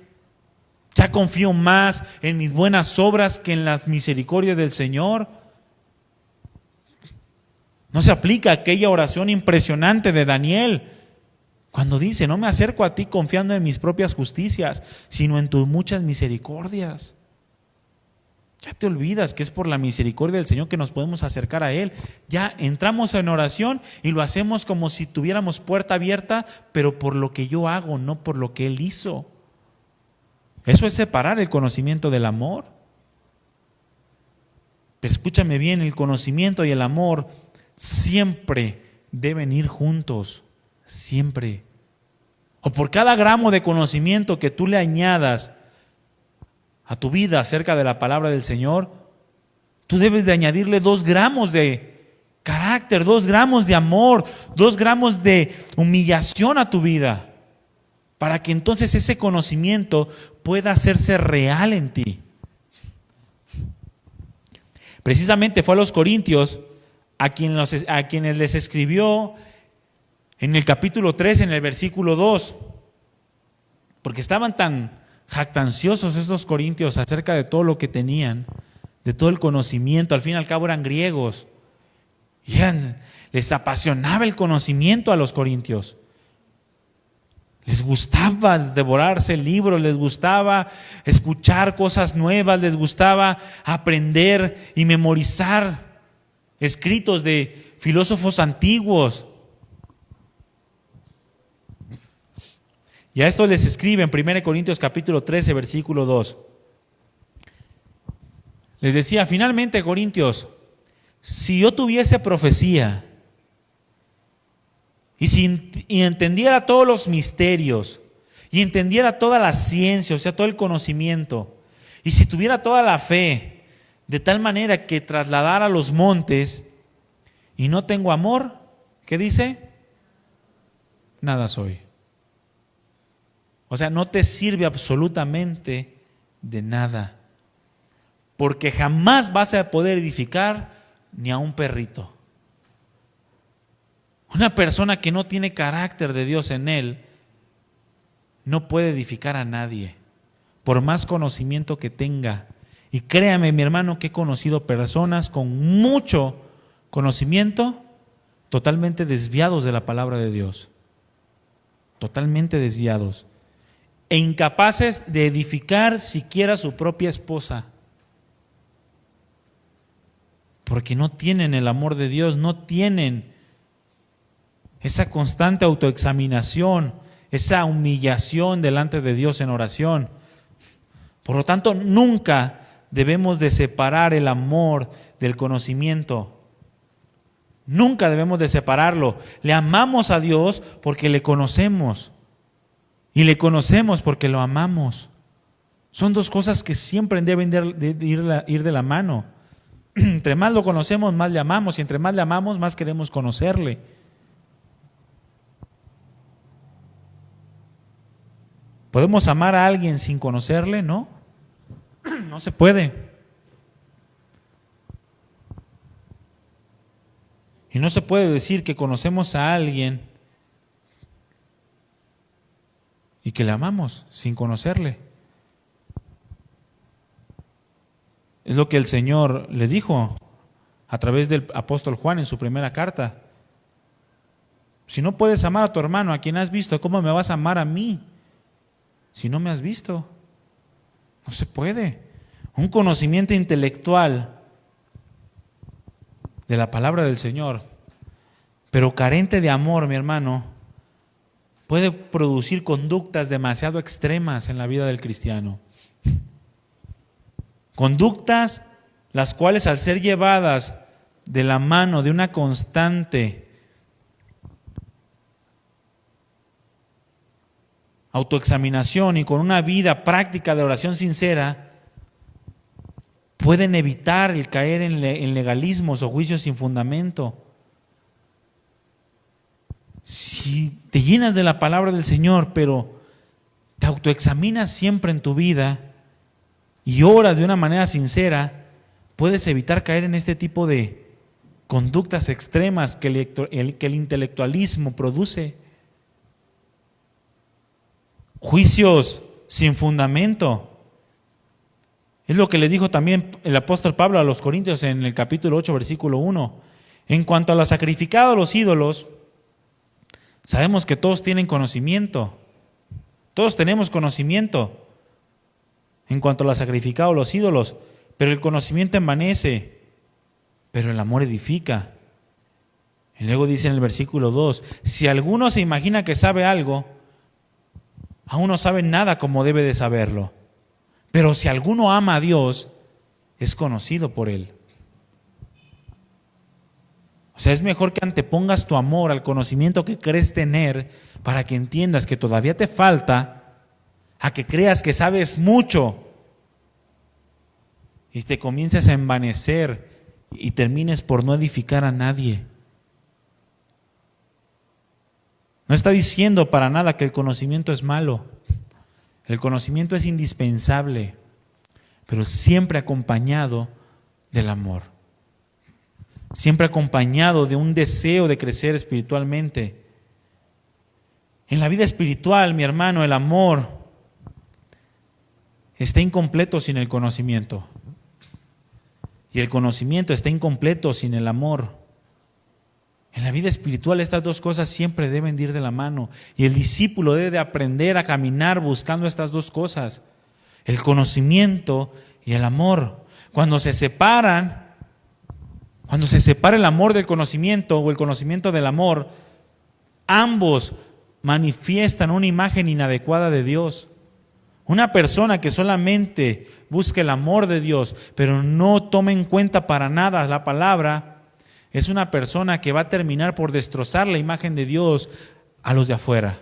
ya confío más en mis buenas obras que en las misericordias del Señor. No se aplica aquella oración impresionante de Daniel, cuando dice: no me acerco a ti confiando en mis propias justicias, sino en tus muchas misericordias. Ya te olvidas que es por la misericordia del Señor que nos podemos acercar a Él. Ya entramos en oración y lo hacemos como si tuviéramos puerta abierta, pero por lo que yo hago, no por lo que Él hizo. Eso es separar el conocimiento del amor. Pero escúchame bien, el conocimiento y el amor siempre deben ir juntos. Siempre. O por cada gramo de conocimiento que tú le añadas a tu vida acerca de la palabra del Señor, tú debes de añadirle 2 gramos de carácter, 2 gramos de amor, 2 gramos de humillación a tu vida, para que entonces ese conocimiento pueda hacerse real en ti. Precisamente fue a los Corintios a quienes les escribió en el capítulo 3, en el versículo 2, porque estaban tan jactanciosos estos corintios acerca de todo lo que tenían, de todo el conocimiento. Al fin y al cabo eran griegos y les apasionaba el conocimiento a los corintios. Les gustaba devorarse libros, les gustaba escuchar cosas nuevas, les gustaba aprender y memorizar escritos de filósofos antiguos. Y a esto les escribe en 1 Corintios capítulo 13, versículo 2. Les decía: finalmente, Corintios, si yo tuviese profecía y entendiera todos los misterios y entendiera toda la ciencia, o sea, todo el conocimiento, y si tuviera toda la fe, de tal manera que trasladara los montes, y no tengo amor, ¿qué dice? Nada soy. O sea, no te sirve absolutamente de nada, porque jamás vas a poder edificar ni a un perrito. Una persona que no tiene carácter de Dios en él no puede edificar a nadie, por más conocimiento que tenga. Y créame, mi hermano, que he conocido personas con mucho conocimiento totalmente desviados de la palabra de Dios, totalmente desviados, e incapaces de edificar siquiera su propia esposa, porque no tienen el amor de Dios, no tienen esa constante autoexaminación, esa humillación delante de Dios en oración. Por lo tanto, nunca debemos de separar el amor del conocimiento. Nunca debemos de separarlo. Le amamos a Dios porque le conocemos. Y le conocemos porque lo amamos. Son 2 cosas que siempre deben de ir de la mano. Entre más lo conocemos, más le amamos. Y entre más le amamos, más queremos conocerle. ¿Podemos amar a alguien sin conocerle? No. No se puede. Y no se puede decir que conocemos a alguien y que le amamos sin conocerle. Es lo que el Señor le dijo a través del apóstol Juan en su primera carta. Si no puedes amar a tu hermano, a quien has visto, ¿cómo me vas a amar a mí si no me has visto? No se puede. Un conocimiento intelectual de la palabra del Señor, pero carente de amor, mi hermano, puede producir conductas demasiado extremas en la vida del cristiano. Conductas las cuales, al ser llevadas de la mano de una constante autoexaminación y con una vida práctica de oración sincera, pueden evitar el caer en legalismos o juicios sin fundamento. Si te llenas de la palabra del Señor, pero te autoexaminas siempre en tu vida y oras de una manera sincera, puedes evitar caer en este tipo de conductas extremas que el intelectualismo produce. Juicios sin fundamento. Es lo que le dijo también el apóstol Pablo a los Corintios en el capítulo 8, versículo 1. En cuanto a lo sacrificado a los ídolos, sabemos que todos tienen conocimiento. Todos tenemos conocimiento en cuanto a lo sacrificado a los ídolos, pero el conocimiento envanece, pero el amor edifica. Y luego dice en el versículo 2, si alguno se imagina que sabe algo, aún no sabe nada como debe de saberlo. Pero si alguno ama a Dios, es conocido por Él. O sea, es mejor que antepongas tu amor al conocimiento que crees tener para que entiendas que todavía te falta, a que creas que sabes mucho y te comiences a envanecer y termines por no edificar a nadie. No está diciendo para nada que el conocimiento es malo. El conocimiento es indispensable, pero siempre acompañado del amor. Siempre acompañado de un deseo de crecer espiritualmente. En la vida espiritual, mi hermano, el amor está incompleto sin el conocimiento. Y el conocimiento está incompleto sin el amor. En la vida espiritual estas dos cosas siempre deben de ir de la mano. Y el discípulo debe de aprender a caminar buscando estas dos cosas. El conocimiento y el amor. Cuando se separa el amor del conocimiento o el conocimiento del amor, ambos manifiestan una imagen inadecuada de Dios. Una persona que solamente busca el amor de Dios, pero no toma en cuenta para nada la palabra, es una persona que va a terminar por destrozar la imagen de Dios a los de afuera.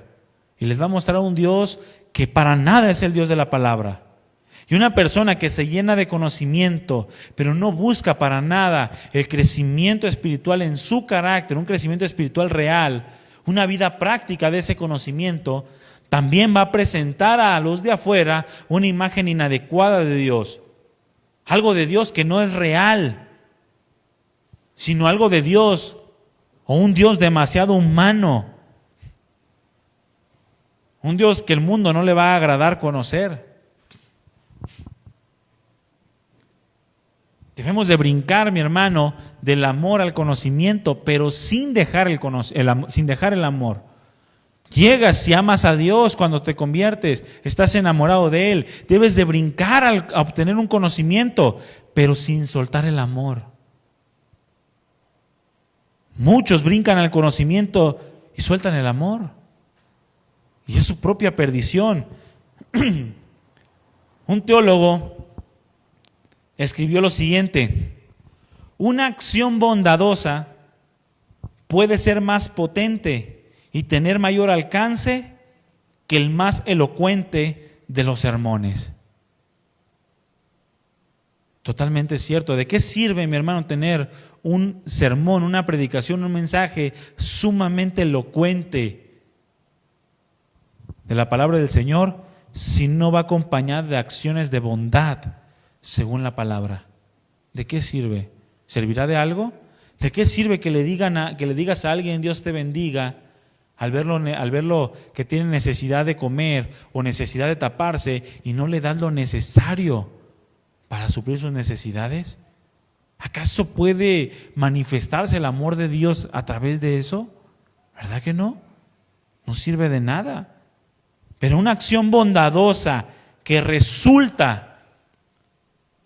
Y les va a mostrar a un Dios que para nada es el Dios de la palabra. Y una persona que se llena de conocimiento, pero no busca para nada el crecimiento espiritual en su carácter, un crecimiento espiritual real, una vida práctica de ese conocimiento, también va a presentar a los de afuera una imagen inadecuada de Dios. Algo de Dios que no es real, sino algo de Dios o un Dios demasiado humano. Un Dios que el mundo no le va a agradar conocer. Debemos de brincar, mi hermano, del amor al conocimiento, pero sin dejar el amor. Llegas y amas a Dios cuando te conviertes, estás enamorado de Él. Debes de brincar a obtener un conocimiento, pero sin soltar el amor. Muchos brincan al conocimiento y sueltan el amor. Y es su propia perdición. Un teólogo escribió lo siguiente: una acción bondadosa puede ser más potente y tener mayor alcance que el más elocuente de los sermones. Totalmente cierto. ¿De qué sirve, mi hermano, tener un sermón, una predicación, un mensaje sumamente elocuente de la palabra del Señor si no va acompañado de acciones de bondad según la palabra? ¿De qué sirve? ¿Servirá de algo? ¿De qué sirve que le digas a alguien Dios te bendiga al verlo que tiene necesidad de comer o necesidad de taparse y no le das lo necesario para suplir sus necesidades? ¿Acaso puede manifestarse el amor de Dios a través de eso? ¿Verdad que no? No sirve de nada. Pero una acción bondadosa que resulta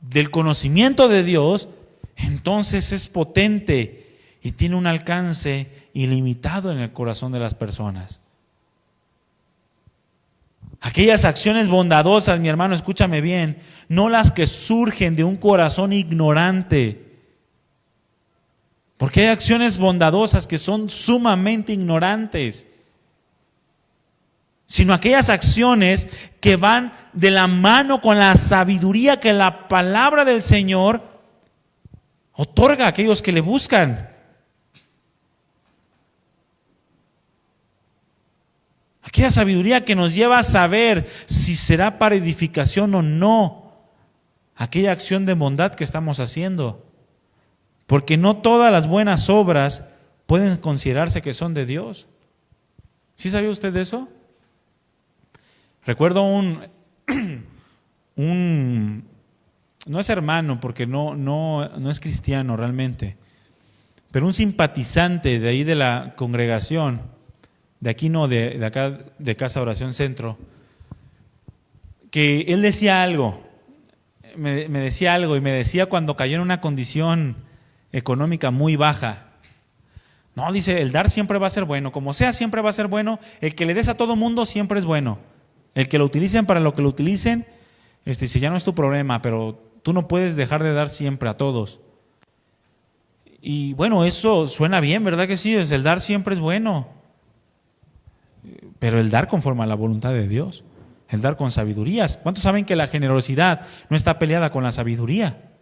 del conocimiento de Dios, entonces es potente y tiene un alcance ilimitado en el corazón de las personas. Aquellas acciones bondadosas, mi hermano, escúchame bien, no las que surgen de un corazón ignorante. Porque hay acciones bondadosas que son sumamente ignorantes, sino aquellas acciones que van de la mano con la sabiduría que la palabra del Señor otorga a aquellos que le buscan. Aquella sabiduría que nos lleva a saber si será para edificación o no aquella acción de bondad que estamos haciendo. Porque no todas las buenas obras pueden considerarse que son de Dios. ¿Sí sabía usted de eso? Recuerdo no es hermano porque no es cristiano realmente, pero un simpatizante de ahí de la congregación, de aquí no, de acá de Casa Oración Centro, que él decía algo, me decía algo y me decía cuando cayó en una condición económica muy baja. No, dice, el dar siempre va a ser bueno, como sea siempre va a ser bueno, el que le des a todo mundo siempre es bueno. El que lo utilicen para lo que lo utilicen, si ya no es tu problema, pero tú no puedes dejar de dar siempre a todos. Y bueno, eso suena bien, ¿verdad que sí? El dar siempre es bueno. Pero el dar conforme a la voluntad de Dios, el dar con sabidurías. ¿Cuántos saben que la generosidad no está peleada con la sabiduría?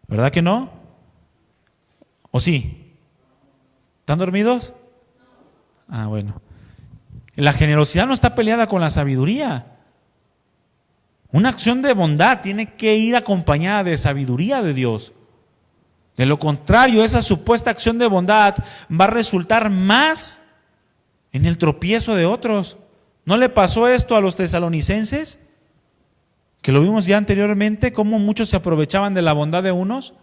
¿Verdad que no? ¿O sí? ¿Están dormidos? Ah, bueno. La generosidad no está peleada con la sabiduría. Una acción de bondad tiene que ir acompañada de sabiduría de Dios. De lo contrario, esa supuesta acción de bondad va a resultar más en el tropiezo de otros. ¿No le pasó esto a los tesalonicenses? Que lo vimos ya anteriormente, cómo muchos se aprovechaban de la bondad de unos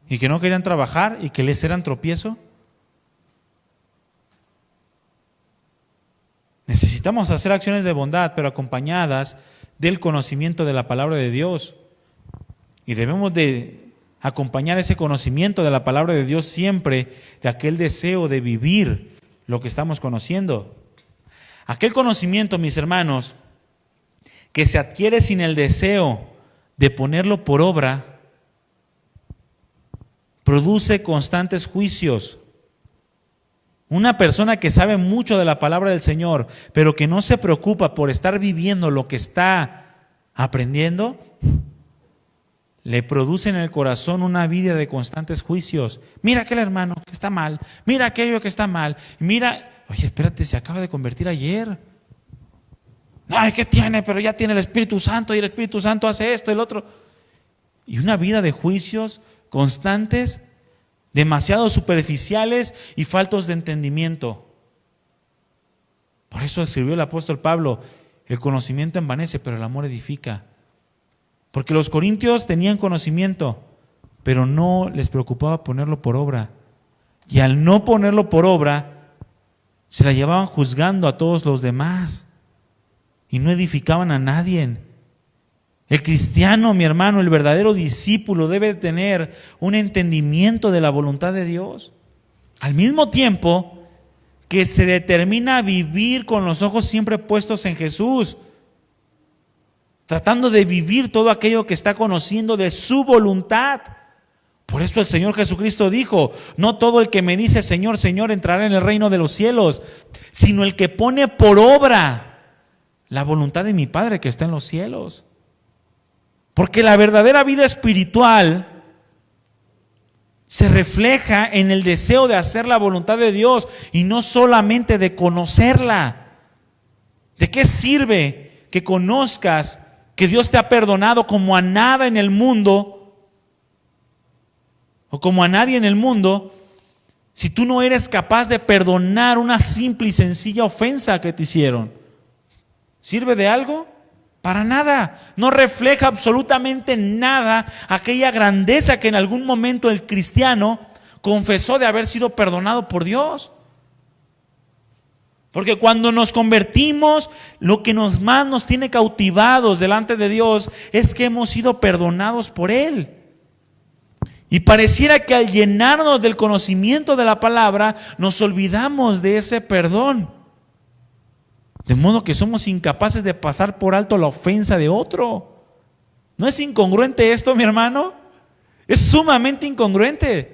y que no querían trabajar y que les eran tropiezo. Necesitamos hacer acciones de bondad, pero acompañadas del conocimiento de la palabra de Dios. Y debemos de acompañar ese conocimiento de la palabra de Dios siempre de aquel deseo de vivir lo que estamos conociendo. Aquel conocimiento, mis hermanos, que se adquiere sin el deseo de ponerlo por obra, produce constantes juicios. Una persona que sabe mucho de la palabra del Señor, pero que no se preocupa por estar viviendo lo que está aprendiendo, le produce en el corazón una vida de constantes juicios. Mira aquel hermano que está mal, mira aquello que está mal, mira, oye, espérate, se acaba de convertir ayer. Ay, ¿qué tiene? Pero ya tiene el Espíritu Santo y el Espíritu Santo hace esto, el otro. Y una vida de juicios constantes, demasiado superficiales y faltos de entendimiento. Por eso escribió el apóstol Pablo, el conocimiento envanece, pero el amor edifica. Porque los corintios tenían conocimiento, pero no les preocupaba ponerlo por obra. Y al no ponerlo por obra, se la llevaban juzgando a todos los demás y no edificaban a nadie. El cristiano, mi hermano, el verdadero discípulo debe tener un entendimiento de la voluntad de Dios. Al mismo tiempo que se determina a vivir con los ojos siempre puestos en Jesús, tratando de vivir todo aquello que está conociendo de su voluntad. Por eso el Señor Jesucristo dijo, no todo el que me dice Señor, Señor entrará en el reino de los cielos, sino el que pone por obra la voluntad de mi Padre que está en los cielos. Porque la verdadera vida espiritual se refleja en el deseo de hacer la voluntad de Dios y no solamente de conocerla. ¿De qué sirve que conozcas que Dios te ha perdonado como a nada en el mundo o como a nadie en el mundo si tú no eres capaz de perdonar una simple y sencilla ofensa que te hicieron? ¿Sirve de algo? Para nada. No refleja absolutamente nada aquella grandeza que en algún momento el cristiano confesó de haber sido perdonado por Dios. Porque cuando nos convertimos, lo que más nos tiene cautivados delante de Dios es que hemos sido perdonados por Él. Y pareciera que al llenarnos del conocimiento de la palabra, nos olvidamos de ese perdón. De modo que somos incapaces de pasar por alto la ofensa de otro. ¿No es incongruente esto, mi hermano? Es sumamente incongruente.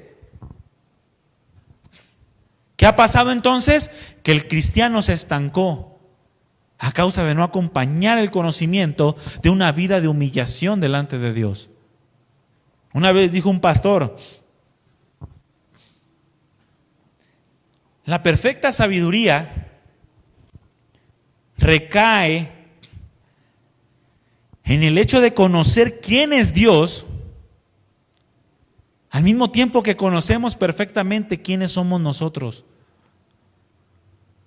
¿Qué ha pasado entonces? Que el cristiano se estancó a causa de no acompañar el conocimiento de una vida de humillación delante de Dios. Una vez dijo un pastor: la perfecta sabiduría recae en el hecho de conocer quién es Dios, al mismo tiempo que conocemos perfectamente quiénes somos nosotros.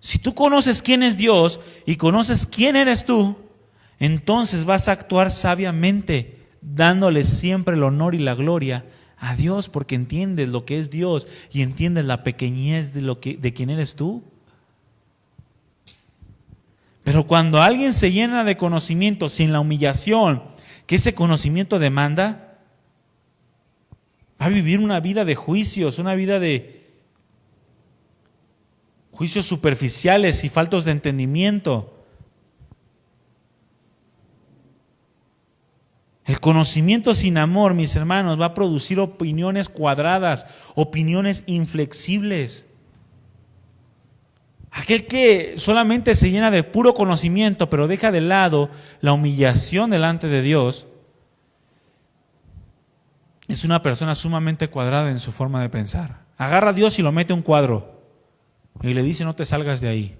Si tú conoces quién es Dios y conoces quién eres tú, entonces vas a actuar sabiamente, dándole siempre el honor y la gloria a Dios, porque entiendes lo que es Dios y entiendes la pequeñez de quién eres tú. Pero cuando alguien se llena de conocimiento sin la humillación que ese conocimiento demanda, va a vivir una vida de juicios, una vida de juicios superficiales y faltos de entendimiento. El conocimiento sin amor, mis hermanos, va a producir opiniones cuadradas, opiniones inflexibles. Aquel que solamente se llena de puro conocimiento, pero deja de lado la humillación delante de Dios, es una persona sumamente cuadrada en su forma de pensar. Agarra a Dios y lo mete en un cuadro y le dice: no te salgas de ahí.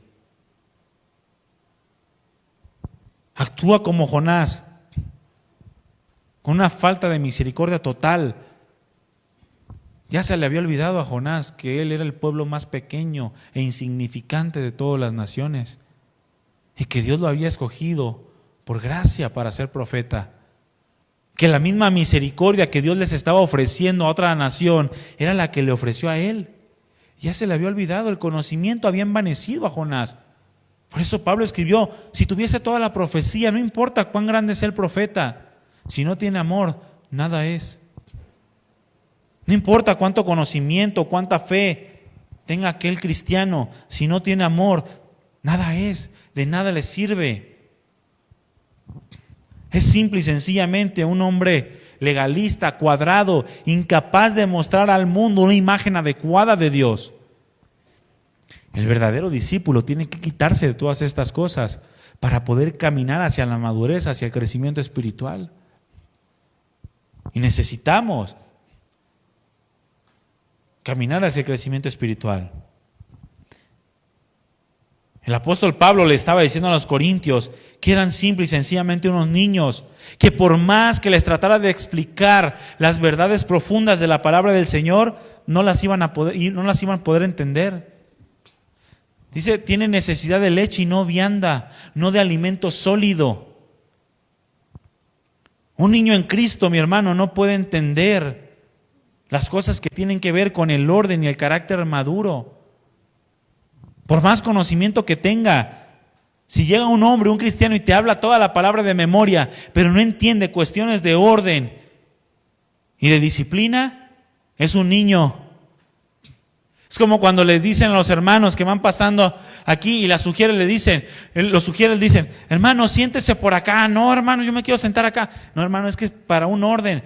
Actúa como Jonás, con una falta de misericordia total. Ya se le había olvidado a Jonás que él era el pueblo más pequeño e insignificante de todas las naciones y que Dios lo había escogido por gracia para ser profeta. Que la misma misericordia que Dios les estaba ofreciendo a otra nación era la que le ofreció a él. Ya se le había olvidado, el conocimiento había envanecido a Jonás. Por eso Pablo escribió: si tuviese toda la profecía, no importa cuán grande sea el profeta, si no tiene amor, nada es. No importa cuánto conocimiento, cuánta fe tenga aquel cristiano, si no tiene amor, nada es, de nada le sirve. Es simple y sencillamente un hombre legalista, cuadrado, incapaz de mostrar al mundo una imagen adecuada de Dios. El verdadero discípulo tiene que quitarse de todas estas cosas para poder caminar hacia la madurez, hacia el crecimiento espiritual. Y necesitamos caminar hacia el crecimiento espiritual. El apóstol Pablo le estaba diciendo a los corintios que eran simple y sencillamente unos niños, que por más que les tratara de explicar las verdades profundas de la palabra del Señor, no las iban a poder entender. Dice: tienen necesidad de leche y no vianda, no de alimento sólido. Un niño en Cristo, mi hermano, no puede entender las cosas que tienen que ver con el orden y el carácter maduro. Por más conocimiento que tenga, si llega un hombre, un cristiano, y te habla toda la palabra de memoria, pero no entiende cuestiones de orden y de disciplina, es un niño. Es como cuando les dicen a los hermanos que van pasando aquí y los sugieres dicen: hermano, siéntese por acá. No, hermano, yo me quiero sentar acá. No, hermano, es que es para un orden.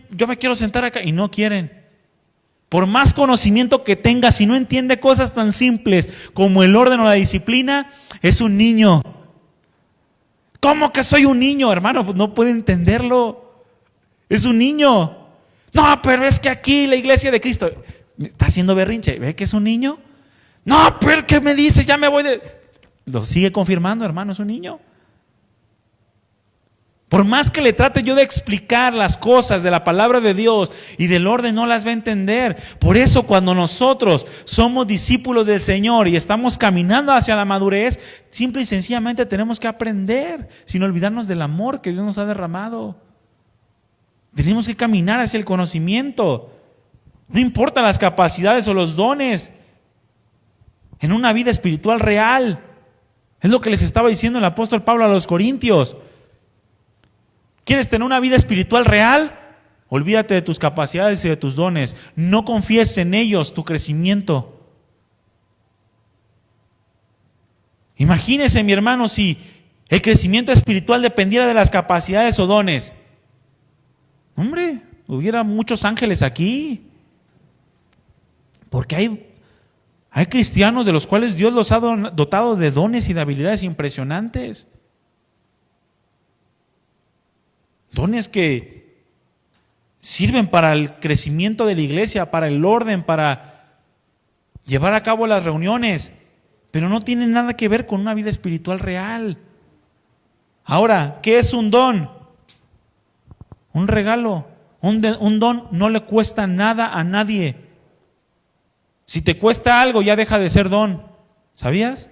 Yo me quiero sentar acá. Y no quieren. Por más conocimiento que tenga, si no entiende cosas tan simples como el orden o la disciplina, es un niño. ¿Cómo que soy un niño, hermano? Pues no puede entenderlo. Es un niño. No, pero es que aquí la iglesia de Cristo está haciendo berrinche. ¿Ve que es un niño? No, pero ¿qué me dice? Ya me voy de... Lo sigue confirmando, hermano, es un niño. Por más que le trate yo de explicar las cosas de la palabra de Dios y del orden, no las va a entender. Por eso cuando nosotros somos discípulos del Señor y estamos caminando hacia la madurez, simple y sencillamente tenemos que aprender, sin olvidarnos del amor que Dios nos ha derramado. Tenemos que caminar hacia el conocimiento. No importa las capacidades o los dones. en una vida espiritual real. Es lo que les estaba diciendo el apóstol Pablo a los Corintios. ¿Quieres tener una vida espiritual real? Olvídate de tus capacidades y de tus dones. No confíes en ellos tu crecimiento. Imagínese, mi hermano, si el crecimiento espiritual dependiera de las capacidades o dones. Hombre, hubiera muchos ángeles aquí. Porque hay cristianos de los cuales Dios los ha dotado de dones y de habilidades impresionantes. Dones que sirven para el crecimiento de la iglesia, para el orden, para llevar a cabo las reuniones, pero no tienen nada que ver con una vida espiritual real. Ahora, ¿qué es un don? Un regalo. Un don no le cuesta nada a nadie. Si te cuesta algo, ya deja de ser don. ¿Sabías?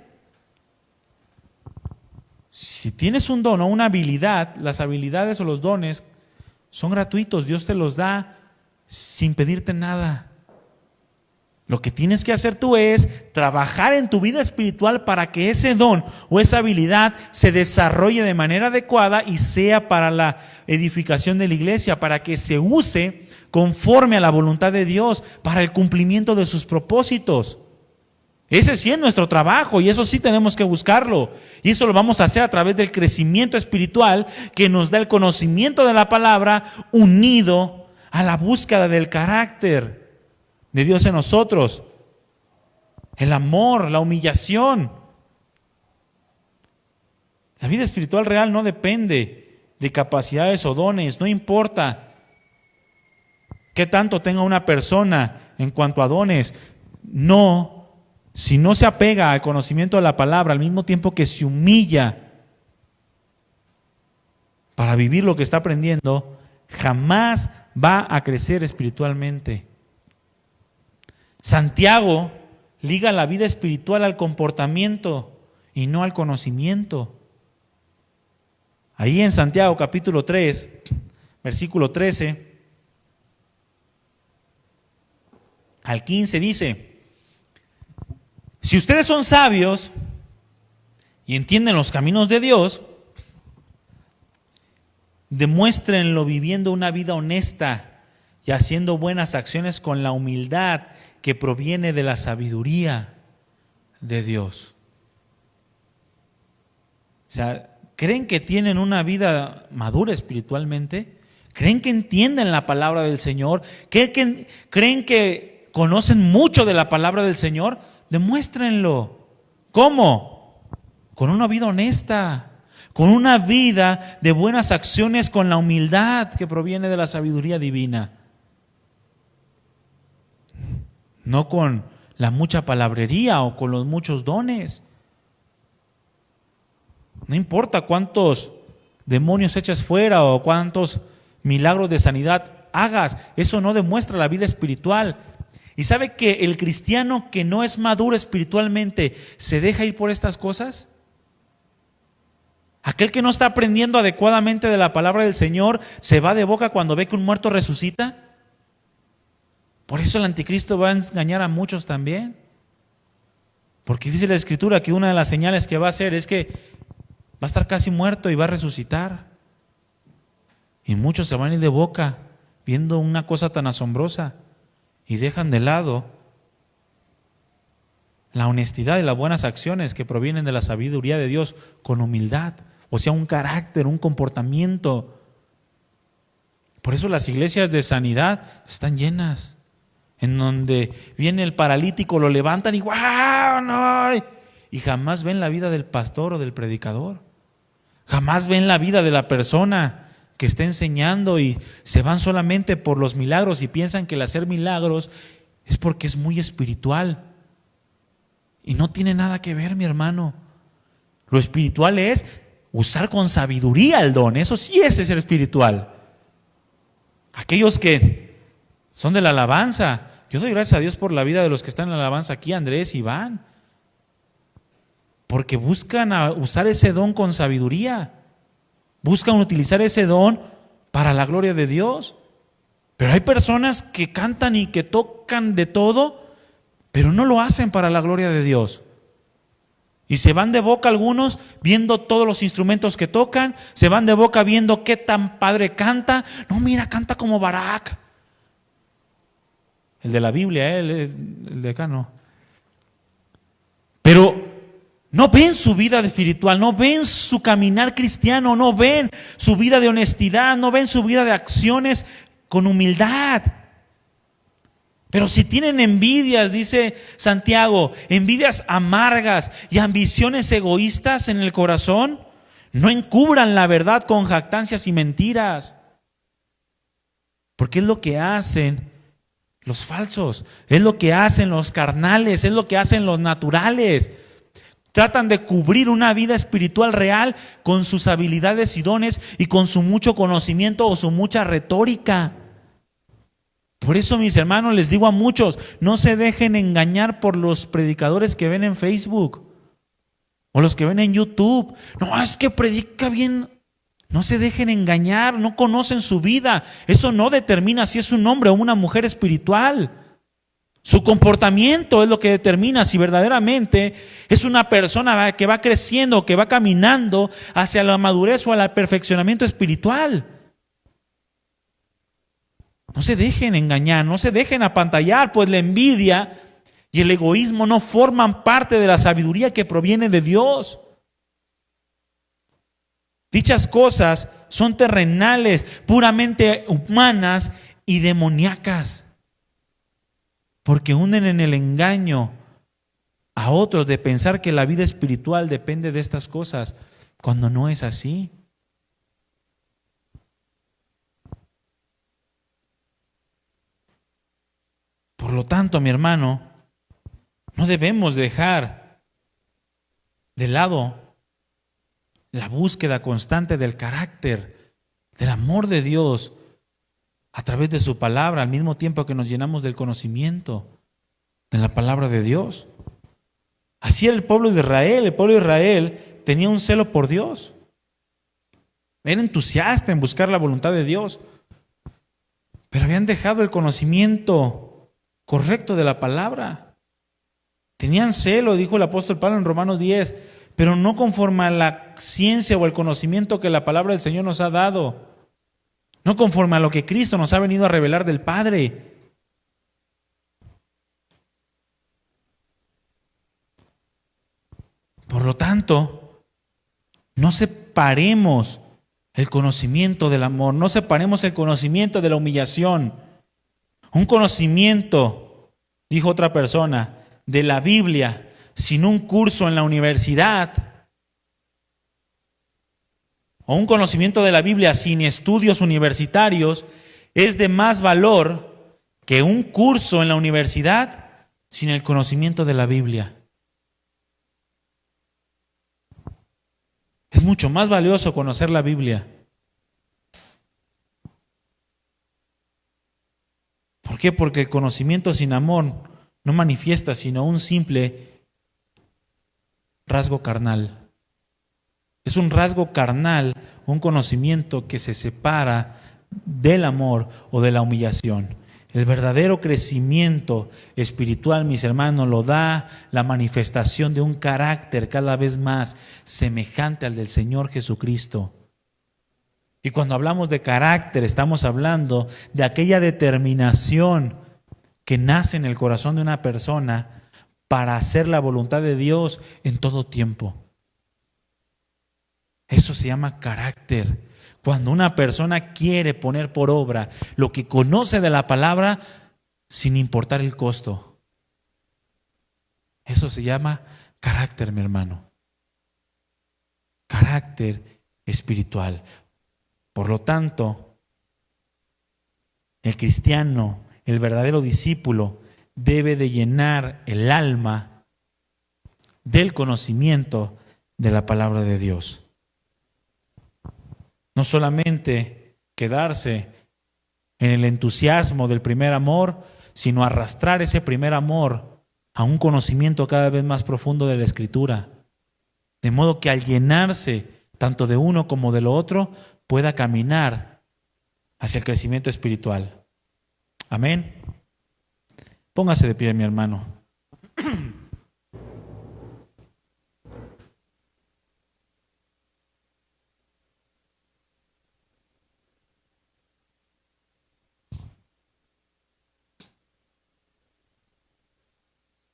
Si tienes un don o una habilidad, las habilidades o los dones son gratuitos. Dios te los da sin pedirte nada. Lo que tienes que hacer tú es trabajar en tu vida espiritual para que ese don o esa habilidad se desarrolle de manera adecuada y sea para la edificación de la iglesia, para que se use conforme a la voluntad de Dios, para el cumplimiento de sus propósitos. Ese sí es nuestro trabajo y eso sí tenemos que buscarlo. Y eso lo vamos a hacer a través del crecimiento espiritual que nos da el conocimiento de la palabra unido a la búsqueda del carácter de Dios en nosotros. El amor, la humillación. La vida espiritual real no depende de capacidades o dones, no importa qué tanto tenga una persona en cuanto a dones. No. Si no se apega al conocimiento de la palabra, al mismo tiempo que se humilla para vivir lo que está aprendiendo, jamás va a crecer espiritualmente. Santiago liga la vida espiritual al comportamiento y no al conocimiento. Ahí en Santiago capítulo 3, versículo 13 al 15 dice: si ustedes son sabios y entienden los caminos de Dios, demuéstrenlo viviendo una vida honesta y haciendo buenas acciones con la humildad que proviene de la sabiduría de Dios. O sea, ¿creen que tienen una vida madura espiritualmente? ¿Creen que entienden la palabra del Señor? ¿Creen que conocen mucho de la palabra del Señor? Demuéstrenlo. ¿Cómo? Con una vida honesta, con una vida de buenas acciones, con la humildad que proviene de la sabiduría divina. No con la mucha palabrería o con los muchos dones. No importa cuántos demonios eches fuera o cuántos milagros de sanidad hagas, eso no demuestra la vida espiritual. ¿Y sabe que el cristiano que no es maduro espiritualmente se deja ir por estas cosas? Aquel que no está aprendiendo adecuadamente de la palabra del Señor se va de boca cuando ve que un muerto resucita. Por eso el anticristo va a engañar a muchos también. Porque dice la Escritura que una de las señales que va a hacer es que va a estar casi muerto y va a resucitar. Y muchos se van a ir de boca viendo una cosa tan asombrosa y dejan de lado la honestidad y las buenas acciones que provienen de la sabiduría de Dios con humildad, o sea, un carácter, un comportamiento. Por eso las iglesias de sanidad están llenas, en donde viene el paralítico, lo levantan y ¡guau! ¡No! Y jamás ven la vida del pastor o del predicador. Jamás ven la vida de la persona que está enseñando y se van solamente por los milagros y piensan que el hacer milagros es porque es muy espiritual. Y no tiene nada que ver, mi hermano. Lo espiritual es usar con sabiduría el don. Eso sí es ser espiritual. Aquellos que son de la alabanza. Yo doy gracias a Dios por la vida de los que están en la alabanza aquí, Andrés y Iván. Porque buscan usar ese don con sabiduría. Buscan utilizar ese don para la gloria de Dios. Pero hay personas que cantan y que tocan de todo, pero no lo hacen para la gloria de Dios. Y se van de boca algunos viendo todos los instrumentos que tocan, se van de boca viendo qué tan padre canta. No, mira, canta como Barak. El de la Biblia, el de acá no. Pero no ven su vida espiritual, no ven su caminar cristiano, no ven su vida de honestidad, no ven su vida de acciones con humildad. Pero si tienen envidias, dice Santiago, envidias amargas y ambiciones egoístas en el corazón, no encubran la verdad con jactancias y mentiras. Porque es lo que hacen los falsos, es lo que hacen los carnales, es lo que hacen los naturales. Tratan de cubrir una vida espiritual real con sus habilidades y dones y con su mucho conocimiento o su mucha retórica. Por eso, mis hermanos, les digo a muchos, no se dejen engañar por los predicadores que ven en Facebook o los que ven en YouTube. No, es que predica bien. No se dejen engañar, no conocen su vida. Eso no determina si es un hombre o una mujer espiritual. Su comportamiento es lo que determina si verdaderamente es una persona que va creciendo, que va caminando hacia la madurez o al perfeccionamiento espiritual. No se dejen engañar, no se dejen apantallar, pues la envidia y el egoísmo no forman parte de la sabiduría que proviene de Dios. Dichas cosas son terrenales, puramente humanas y demoníacas, porque hunden en el engaño a otros de pensar que la vida espiritual depende de estas cosas, cuando no es así. Por lo tanto, mi hermano, no debemos dejar de lado la búsqueda constante del carácter, del amor de Dios a través de su palabra, al mismo tiempo que nos llenamos del conocimiento de la palabra de Dios. Así era el pueblo de Israel. El pueblo de Israel tenía un celo por Dios. Era entusiasta en buscar la voluntad de Dios, pero habían dejado el conocimiento correcto de la palabra. Tenían celo, dijo el apóstol Pablo en Romanos 10, pero no conforme a la ciencia o el conocimiento que la palabra del Señor nos ha dado, no conforme a lo que Cristo nos ha venido a revelar del Padre. Por lo tanto, no separemos el conocimiento del amor, no separemos el conocimiento de la humillación. Un conocimiento, dijo otra persona, de la Biblia sin un curso en la universidad, o un conocimiento de la Biblia sin estudios universitarios, es de más valor que un curso en la universidad sin el conocimiento de la Biblia. Es mucho más valioso conocer la Biblia. ¿Por qué? Porque el conocimiento sin amor no manifiesta sino un simple rasgo carnal. Es un rasgo carnal, un conocimiento que se separa del amor o de la humillación. El verdadero crecimiento espiritual, mis hermanos, lo da la manifestación de un carácter cada vez más semejante al del Señor Jesucristo. Y cuando hablamos de carácter, estamos hablando de aquella determinación que nace en el corazón de una persona para hacer la voluntad de Dios en todo tiempo. Eso se llama carácter. Cuando una persona quiere poner por obra lo que conoce de la palabra sin importar el costo. Eso se llama carácter, mi hermano. Carácter espiritual. Por lo tanto, el cristiano, el verdadero discípulo, debe de llenar el alma del conocimiento de la palabra de Dios. No solamente quedarse en el entusiasmo del primer amor, sino arrastrar ese primer amor a un conocimiento cada vez más profundo de la Escritura. De modo que al llenarse tanto de uno como de lo otro, pueda caminar hacia el crecimiento espiritual. Amén. Póngase de pie, mi hermano.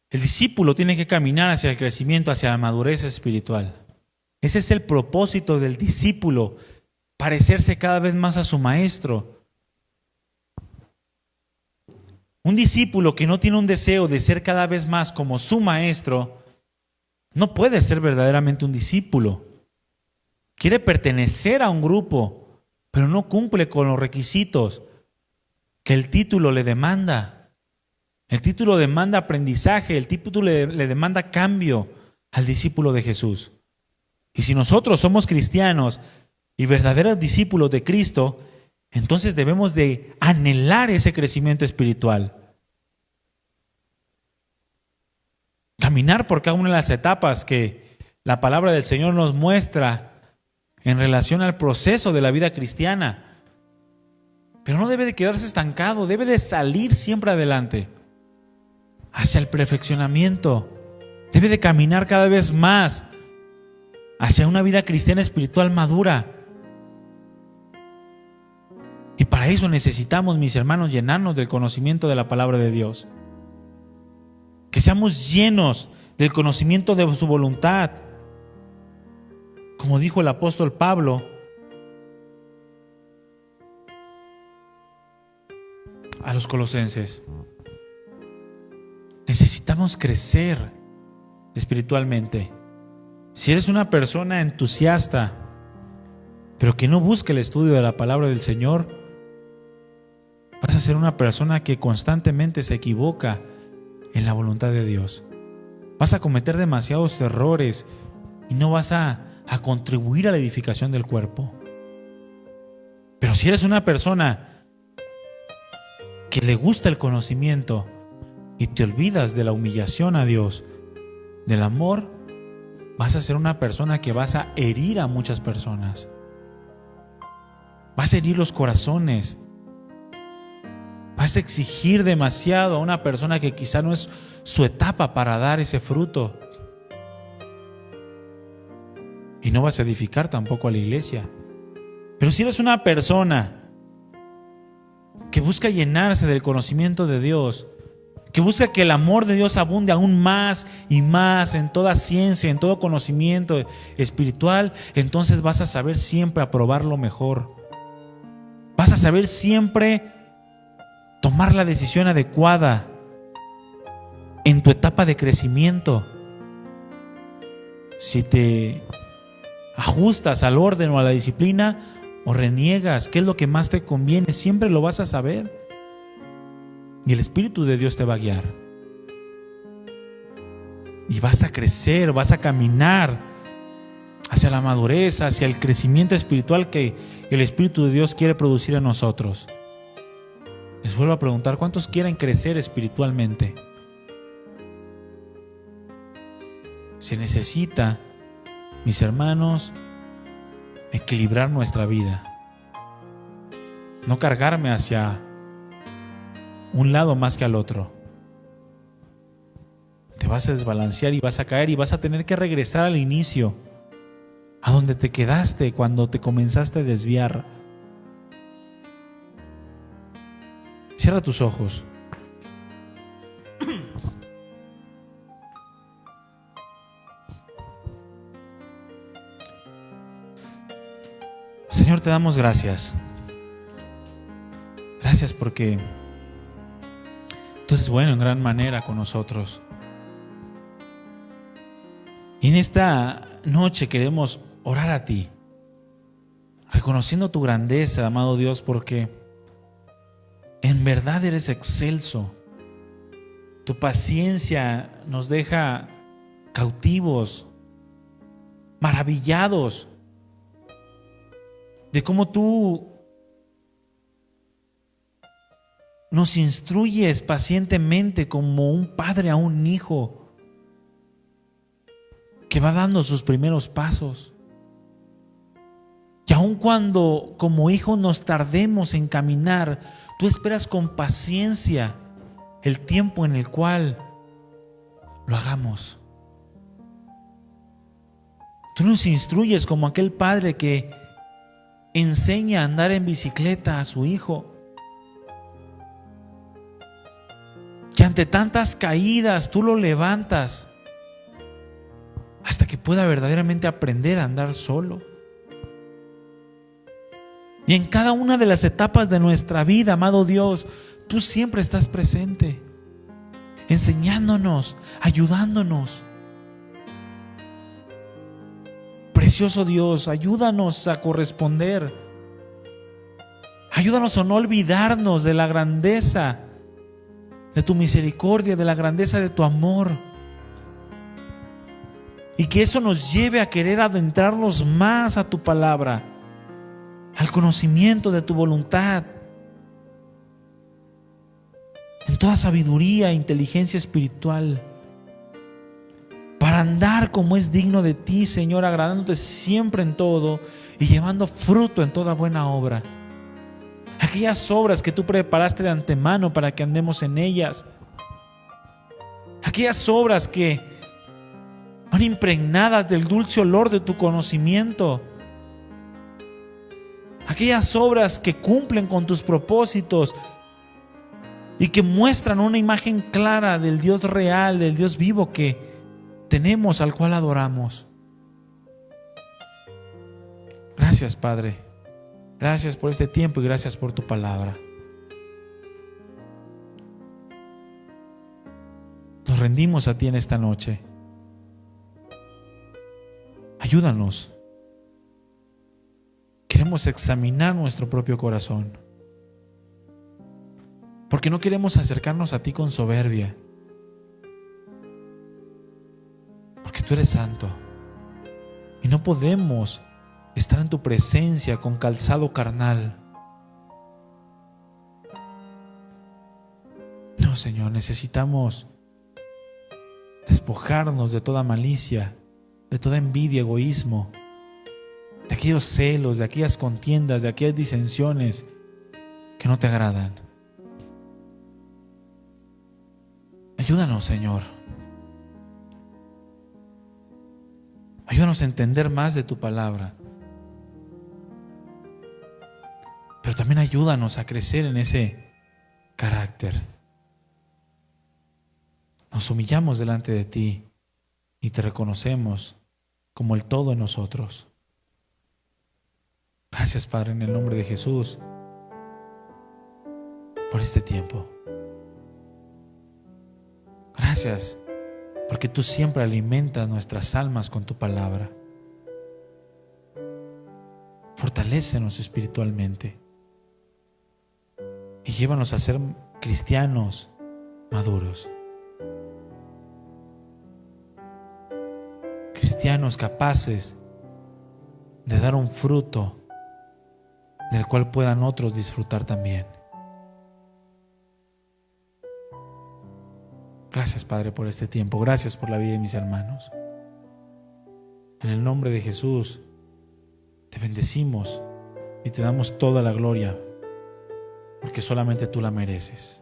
El discípulo tiene que caminar hacia el crecimiento, hacia la madurez espiritual. Ese es el propósito del discípulo, parecerse cada vez más a su maestro. Un discípulo que no tiene un deseo de ser cada vez más como su maestro, no puede ser verdaderamente un discípulo. Quiere pertenecer a un grupo, pero no cumple con los requisitos que el título le demanda. El título demanda aprendizaje, el título le demanda cambio al discípulo de Jesús. Y si nosotros somos cristianos y verdaderos discípulos de Cristo, entonces debemos de anhelar ese crecimiento espiritual. Caminar por cada una de las etapas que la palabra del Señor nos muestra en relación al proceso de la vida cristiana. Pero no debe de quedarse estancado, debe de salir siempre adelante, hacia el perfeccionamiento. Debe de caminar cada vez más hacia una vida cristiana espiritual madura. Y para eso necesitamos, mis hermanos, llenarnos del conocimiento de la palabra de Dios. Que seamos llenos del conocimiento de su voluntad. Como dijo el apóstol Pablo, a los colosenses, necesitamos crecer espiritualmente. Si eres una persona entusiasta, pero que no busca el estudio de la palabra del Señor, vas a ser una persona que constantemente se equivoca en la voluntad de Dios. Vas a cometer demasiados errores y no vas a contribuir a la edificación del cuerpo. Pero si eres una persona que le gusta el conocimiento y te olvidas de la humillación a Dios, del amor, vas a ser una persona que vas a herir a muchas personas. Vas a herir los corazones. Vas a exigir demasiado a una persona que quizá no es su etapa para dar ese fruto. Y no vas a edificar tampoco a la iglesia. Pero si eres una persona que busca llenarse del conocimiento de Dios, que busca que el amor de Dios abunde aún más y más en toda ciencia, en todo conocimiento espiritual, entonces vas a saber siempre aprobar lo mejor. Vas a saber siempre tomar la decisión adecuada en tu etapa de crecimiento. Si te ajustas al orden o a la disciplina o reniegas, ¿qué es lo que más te conviene? Siempre lo vas a saber. Y el Espíritu de Dios te va a guiar. Y vas a crecer, vas a caminar hacia la madurez, hacia el crecimiento espiritual que el Espíritu de Dios quiere producir en nosotros. Les vuelvo a preguntar, ¿cuántos quieren crecer espiritualmente? Se necesita, mis hermanos, equilibrar nuestra vida. No cargarme hacia un lado más que al otro. Te vas a desbalancear y vas a caer y vas a tener que regresar al inicio, a donde te quedaste cuando te comenzaste a desviar. Cierra tus ojos. Señor, te damos gracias. Gracias porque tú eres bueno en gran manera con nosotros. Y en esta noche queremos orar a ti, reconociendo tu grandeza, amado Dios, porque en verdad eres excelso. Tu paciencia nos deja cautivos, maravillados de cómo tú nos instruyes pacientemente como un padre a un hijo que va dando sus primeros pasos. Y aun cuando como hijo nos tardemos en caminar, tú esperas con paciencia el tiempo en el cual lo hagamos. Tú nos instruyes como aquel padre que enseña a andar en bicicleta a su hijo, que ante tantas caídas, tú lo levantas hasta que pueda verdaderamente aprender a andar solo. Y en cada una de las etapas de nuestra vida, amado Dios, tú siempre estás presente, enseñándonos, ayudándonos. Precioso Dios, ayúdanos a corresponder. Ayúdanos a no olvidarnos de la grandeza de tu misericordia, de la grandeza de tu amor. Y que eso nos lleve a querer adentrarnos más a tu palabra, al conocimiento de tu voluntad, en toda sabiduría e inteligencia espiritual, para andar como es digno de ti, Señor, agradándote siempre en todo y llevando fruto en toda buena obra. Aquellas obras que tú preparaste de antemano para que andemos en ellas. Aquellas obras que van impregnadas del dulce olor de tu conocimiento. Aquellas obras que cumplen con tus propósitos y que muestran una imagen clara del Dios real, del Dios vivo que tenemos, al cual adoramos. Gracias, Padre. Gracias por este tiempo y gracias por tu palabra. Nos rendimos a ti en esta noche. Ayúdanos. Queremos examinar nuestro propio corazón, porque no queremos acercarnos a ti con soberbia, porque tú eres santo y no podemos estar en tu presencia con calzado carnal. No, Señor, necesitamos despojarnos de toda malicia, de toda envidia, egoísmo, de aquellos celos, de aquellas contiendas, de aquellas disensiones que no te agradan. Ayúdanos, Señor. Ayúdanos a entender más de tu palabra. Pero también ayúdanos a crecer en ese carácter. Nos humillamos delante de ti y te reconocemos como el todo en nosotros. Gracias, Padre, en el nombre de Jesús, por este tiempo. Gracias, porque tú siempre alimentas nuestras almas con tu palabra. Fortalécenos espiritualmente y llévanos a ser cristianos maduros. Cristianos capaces de dar un fruto del cual puedan otros disfrutar también. Gracias, Padre, por este tiempo. Gracias por la vida de mis hermanos. En el nombre de Jesús te bendecimos y te damos toda la gloria, porque solamente tú la mereces.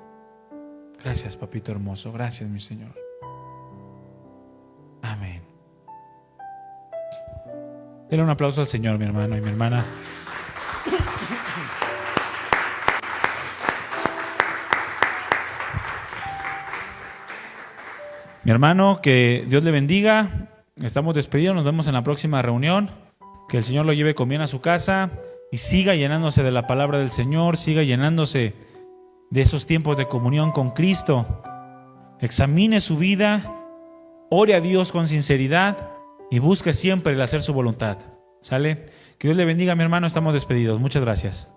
Gracias, Papito hermoso. Gracias, mi Señor. Amén. Denle un aplauso al Señor, mi hermano y mi hermana. Mi hermano, que Dios le bendiga. Estamos despedidos, nos vemos en la próxima reunión. Que el Señor lo lleve con bien a su casa y siga llenándose de la palabra del Señor, siga llenándose de esos tiempos de comunión con Cristo. Examine su vida, ore a Dios con sinceridad y busque siempre el hacer su voluntad. ¿Sale? Que Dios le bendiga, mi hermano. Estamos despedidos. Muchas gracias.